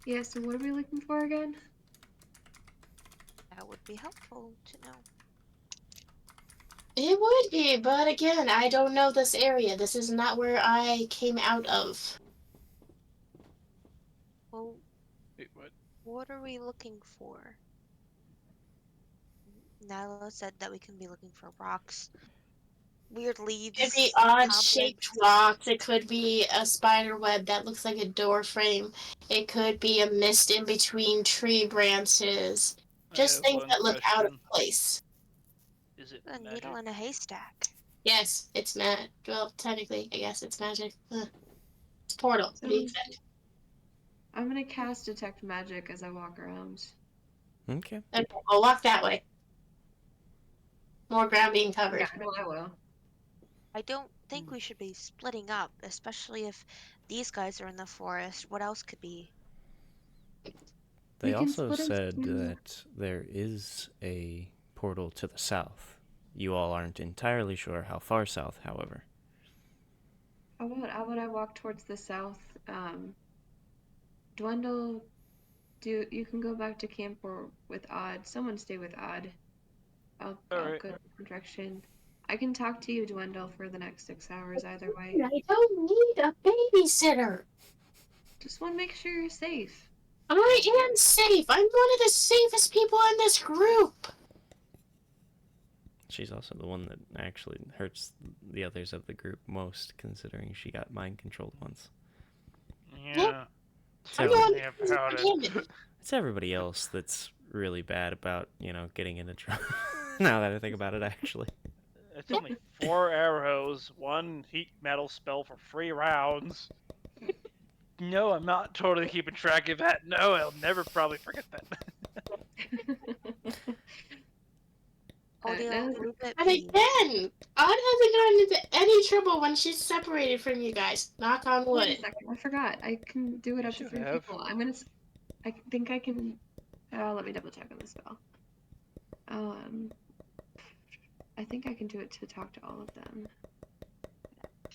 Yeah. So what are we looking for again? That would be helpful to know. It would be, but again, I don't know this area. This is not where I came out of. Well, Wait, what? what are we looking for? Nyla said that we can be looking for rocks, weird It could be leaves, odd shaped cobwebs. rocks. It could be a spider web that looks like a door frame. It could be a mist in between tree branches. I Just have things one that look out of question. place. Is it A magic? needle in a haystack. Yes, it's well, technically, I guess it's magic. It's portal. What do you think? I'm gonna cast detect magic as I walk around. Okay. Okay, we'll walk that way. More ground being covered. Yeah. No, I will. I don't think we should be splitting up, especially if these guys are in the forest. What else could be? They We can also split said into- that there is a portal to the south. You all aren't entirely sure how far south, however. How about I walk towards the south? Dwindle, you can go back to camp or with Odd. Someone stay with Odd. I'll Alright. go different direction. I can talk to you, Dwindle, for the next 6 hours either way. I don't need a babysitter. Just want to make sure you're safe. I am safe. I'm one of the safest people in this group. She's also the one that actually hurts the others of the group most, considering she got mind-controlled once. Yeah. I'm Tell the one me that's about damaged. it. It's everybody else that's really bad about, getting into trouble. Now that I think about it, actually. It's only 4 arrows, 1 heat metal spell for 3 rounds. No, I'm not totally keeping track of that. No, I'll never probably forget that. Audio, leave it And be. again, Odd hasn't gotten into any trouble when she's separated from you guys. Knock on Wait a wood. second, I forgot. I can do it Yes, up to you 3 have. people. I think I can. Let me double check on the spell. I think I can do it to talk to all of them.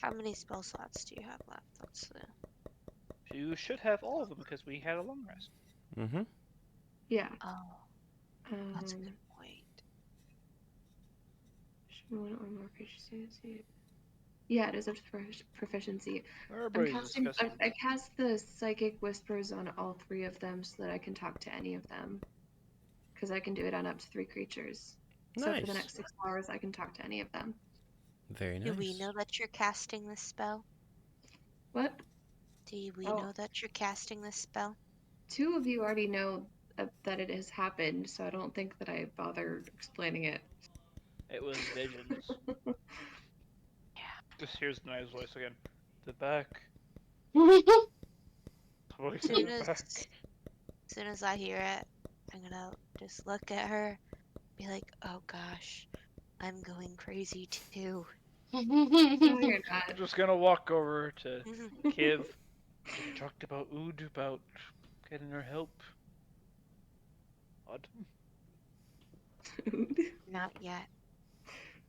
How many spell slots do you have left? That's the... You should have all of them because we had a long rest. Mm-hmm. Yeah. Oh, that's a good point. One or more proficiency. Yeah, it is up to proficiency. Everybody's discussing. I cast the psychic whispers on all 3 of them so that I can talk to any of them. Because I can do it on up to 3 creatures. So for the Nice. next 6 hours, I can talk to any of them. Very nice. Do we know that you're casting this spell? What? Do we Oh. know that you're casting this spell? 2 of you already know that it has happened, so I don't think that I bothered explaining it. It was visions. Just here's Nia's voice again. The back. Voice in the back. As soon as I hear it, I'm gonna just look at her, be like, oh gosh, I'm going crazy too. No, you're I'm not. just gonna walk over to Kiv. Have you talked about Ood about getting her help? Odd. Not yet.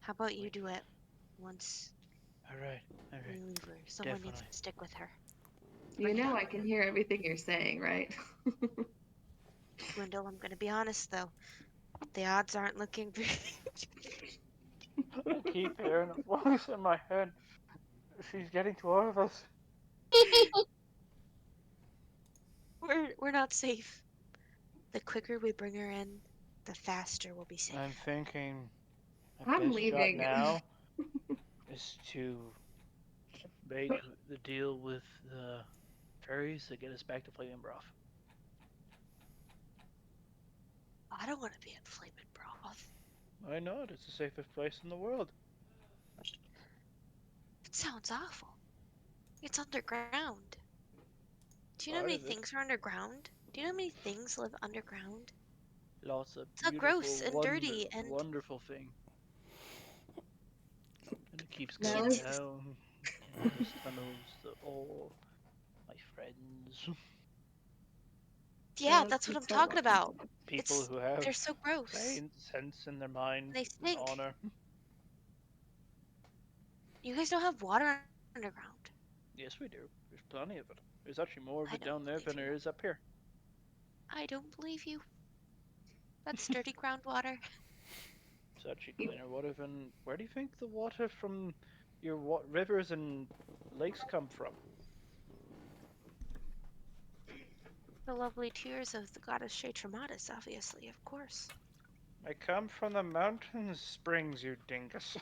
How about you do it once Alright, we alright. leave her? Someone needs Definitely. to stick with her. You know I can hear everything you're saying, right? Gwendol, I'm gonna be honest though. The odds aren't looking very. I keep hearing a voice in my head. She's getting to all of us. We're not safe. The quicker we bring her in, the faster we'll be safe. I'm thinking my I'm best shot leaving. now is to make the deal with the fairies to get us back to Flaming Broth. I don't want to be at Flaming Broth. Why not? It's the safest place in the world. It sounds awful. It's underground. Do you know how Part many of it. things are underground? Do you know how many things live underground? Lots of It's so beautiful, gross and dirty and wonderful thing. And it keeps Now going let's- down. And those tunnels, all my friends. yeah, that's what I'm talking about. People It's- who have They're so gross. sense in their mind, They and stink. honor. You guys don't have water underground. Yes, we do. There's plenty of it. There's actually more of I it don't down there believe than you. there is up here. I don't believe you. That's dirty groundwater. It's actually cleaner water than. Where do you think the water from your rivers and lakes come from? The lovely tears of the goddess Shaytramatis, obviously, of course. I come from the mountain springs, you dingus.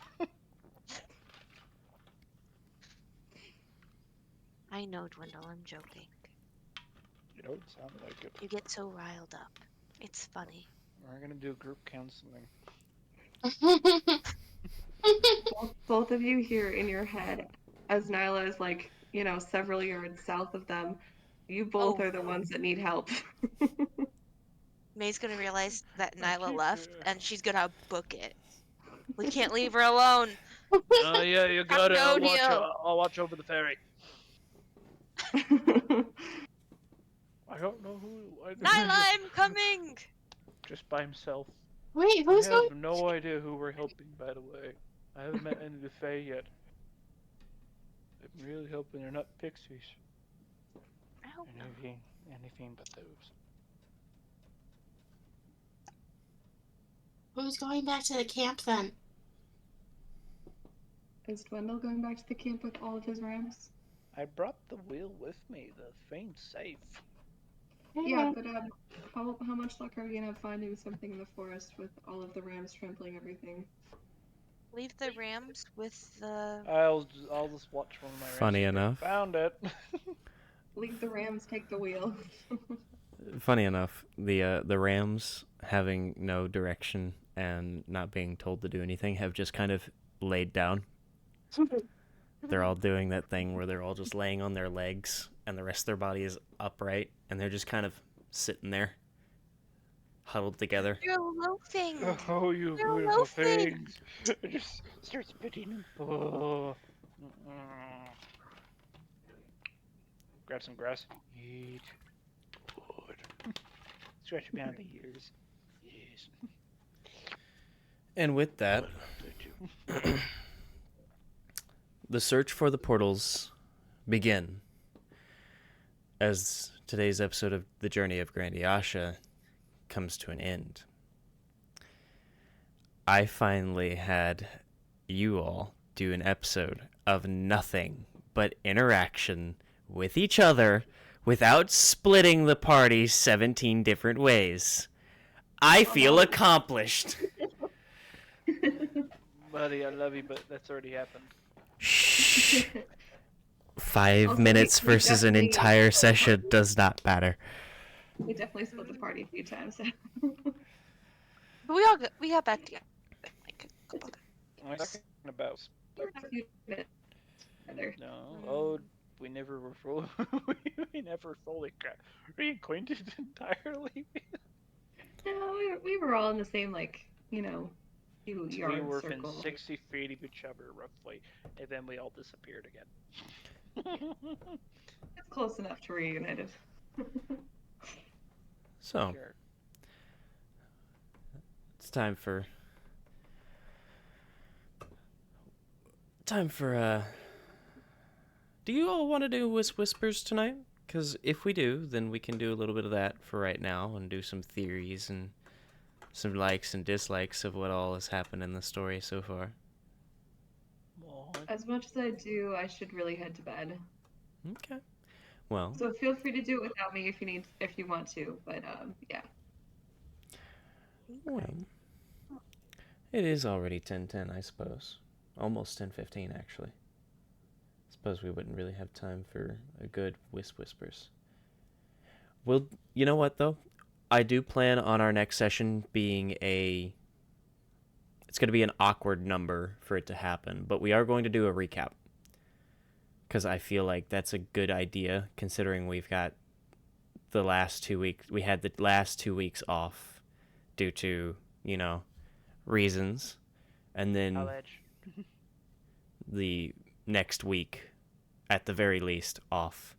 I know, Dwindle, I'm joking. You don't sound like it. You get so riled up. It's funny. We're gonna do group counseling. Both of you hear in your head, as Nyla is like, several yards south of them, you both Oh. are the ones that need help. May's gonna realize that I Nyla keep, left, and she's gonna book it. We can't leave her alone. Oh yeah, you got it. Antonio. I'll watch over the ferry. I don't know who. Nyla, I'm coming! Just by himself. Wait, I who's have going? no idea who we're helping, by the way. I haven't met any of the Fae yet. I'm really hoping they're not pixies. I hope not. Anything but those. Who's going back to the camp then? Is Dwindle going back to the camp with all of his rams? I brought the wheel with me. The thing's safe. Yeah, but how much luck are we gonna have finding something in the forest with all of the rams trampling everything? Leave the rams with the. I'll just watch one of my Funny rams. enough. Found it. Leave the rams, take the wheel. Funny enough, the Rams having no direction and not being told to do anything have just kind of laid down. They're all doing that thing where they're all just laying on their legs and the rest of their body is upright and they're just kind of sitting there, huddled together. You're loafing! Oh, you You're beautiful loafing. things! I just start spitting them. Oh. Grab some grass. Eat. Good. Stretch behind the ears. Yes. And with that, the search for the portals begin. As today's episode of The Journey of Grandiasha comes to an end. I finally had you all do an episode of nothing but interaction with each other without splitting the party 17 different ways. I feel accomplished. Buddy, I love you, but that's already happened. Shh. 5 Also, minutes we versus an definitely- entire session does not matter. We definitely split the party a few times. But we got back together. Like a couple I'm talking about. A few minutes together. No. Oh, we never were full. we never fully got reacquainted entirely. No, we were all in the same, few We yard were within circle. 60 feet of each other, roughly, and then we all disappeared again. It's close enough to reunited. So, Sure. it's time for Do you all want to do Whispers tonight? Because if we do, then we can do a little bit of that for right now and do some theories and some likes and dislikes of what all has happened in the story so far. As much as I do, I should really head to bed. Okay. Well, So feel free to do it without me if you want to. But yeah. well, it is already 10:10, I suppose. Almost 10:15, actually. Suppose we wouldn't really have time for a good Whispers. Well, you know what, though? I do plan on our next session being it's going to be an awkward number for it to happen, but we are going to do a recap. Because I feel like that's a good idea, considering we've got the last 2 weeks. We had the last 2 weeks off due to, reasons. And then Knowledge. the next week, at the very least, off.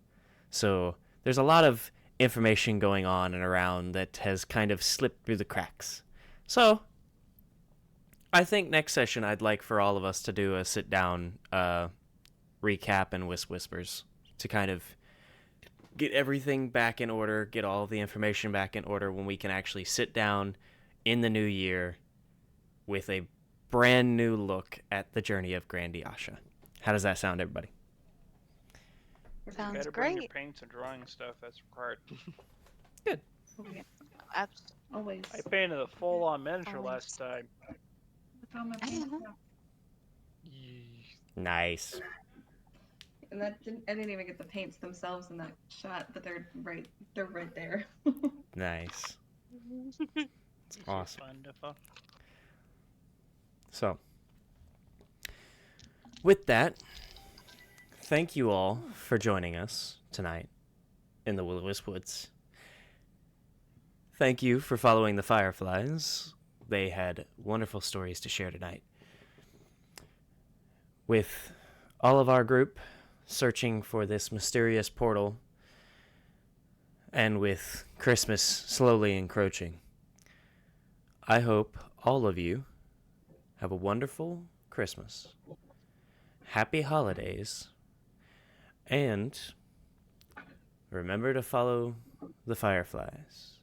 So there's a lot of information going on and around that has kind of slipped through the cracks. So I think next session I'd like for all of us to do a sit-down recap and Whispers to kind of get everything back in order, get all the information back in order when we can actually sit down in the new year with a brand new look at the journey of Grandiasha. How does that sound, everybody? Sounds Better bring your great. paints and drawing stuff. That's required. Good. Always. I painted a full-on miniature Always. last time. I found my paint now. Nice. And I didn't even get the paints themselves in that shot, but they're right there. Nice. It's awesome. Wonderful. So, with that, thank you all for joining us tonight in the Will-O-Wisp Woods. Thank you for following the Fireflies. They had wonderful stories to share tonight. With all of our group searching for this mysterious portal, and with Christmas slowly encroaching, I hope all of you have a wonderful Christmas, happy holidays, and remember to follow the Fireflies.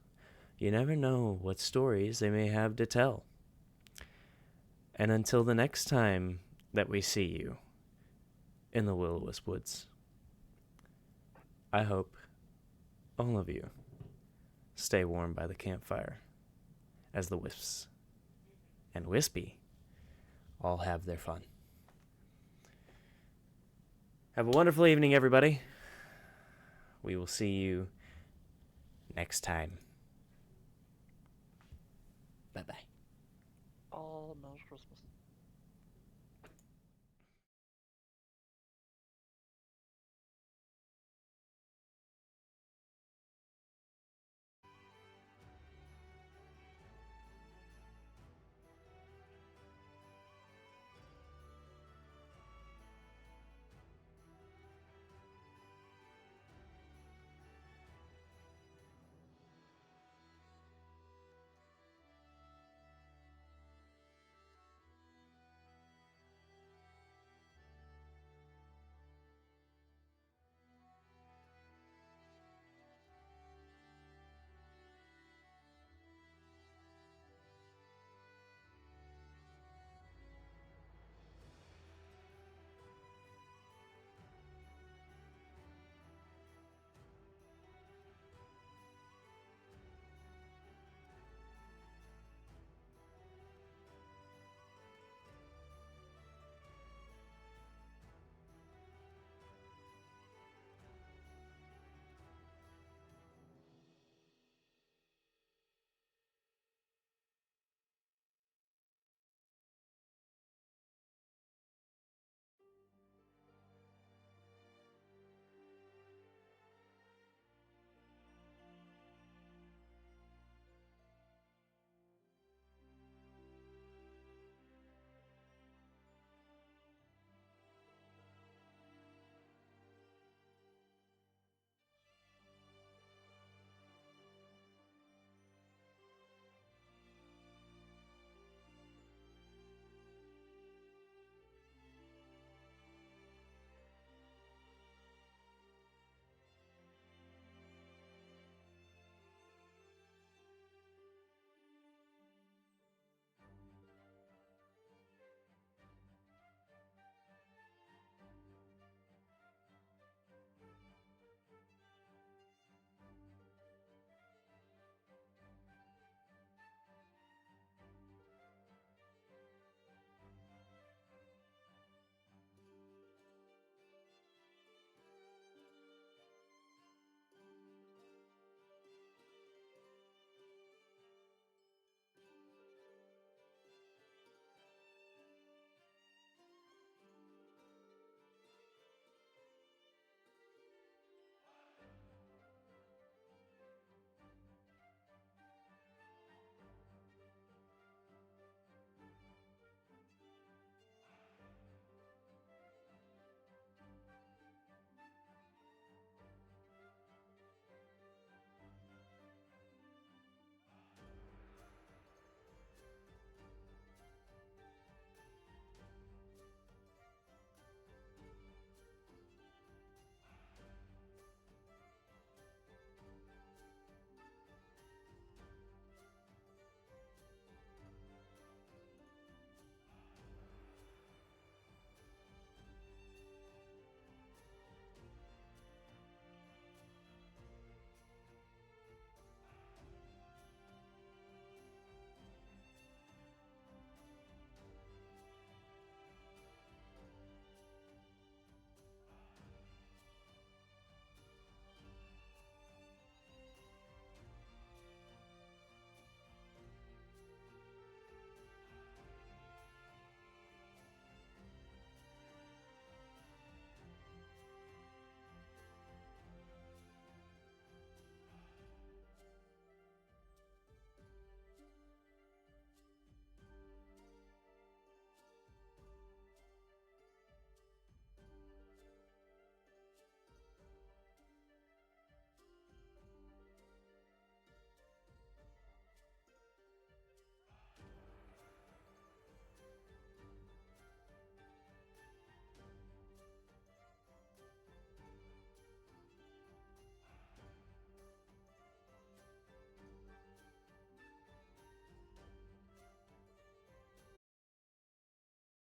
You never know what stories they may have to tell. And until the next time that we see you in the Will-O-Wisp Woods, I hope all of you stay warm by the campfire as the Wisps and Wispy all have their fun. Have a wonderful evening, everybody. We will see you next time. Bye-bye. Oh, Merry Christmas.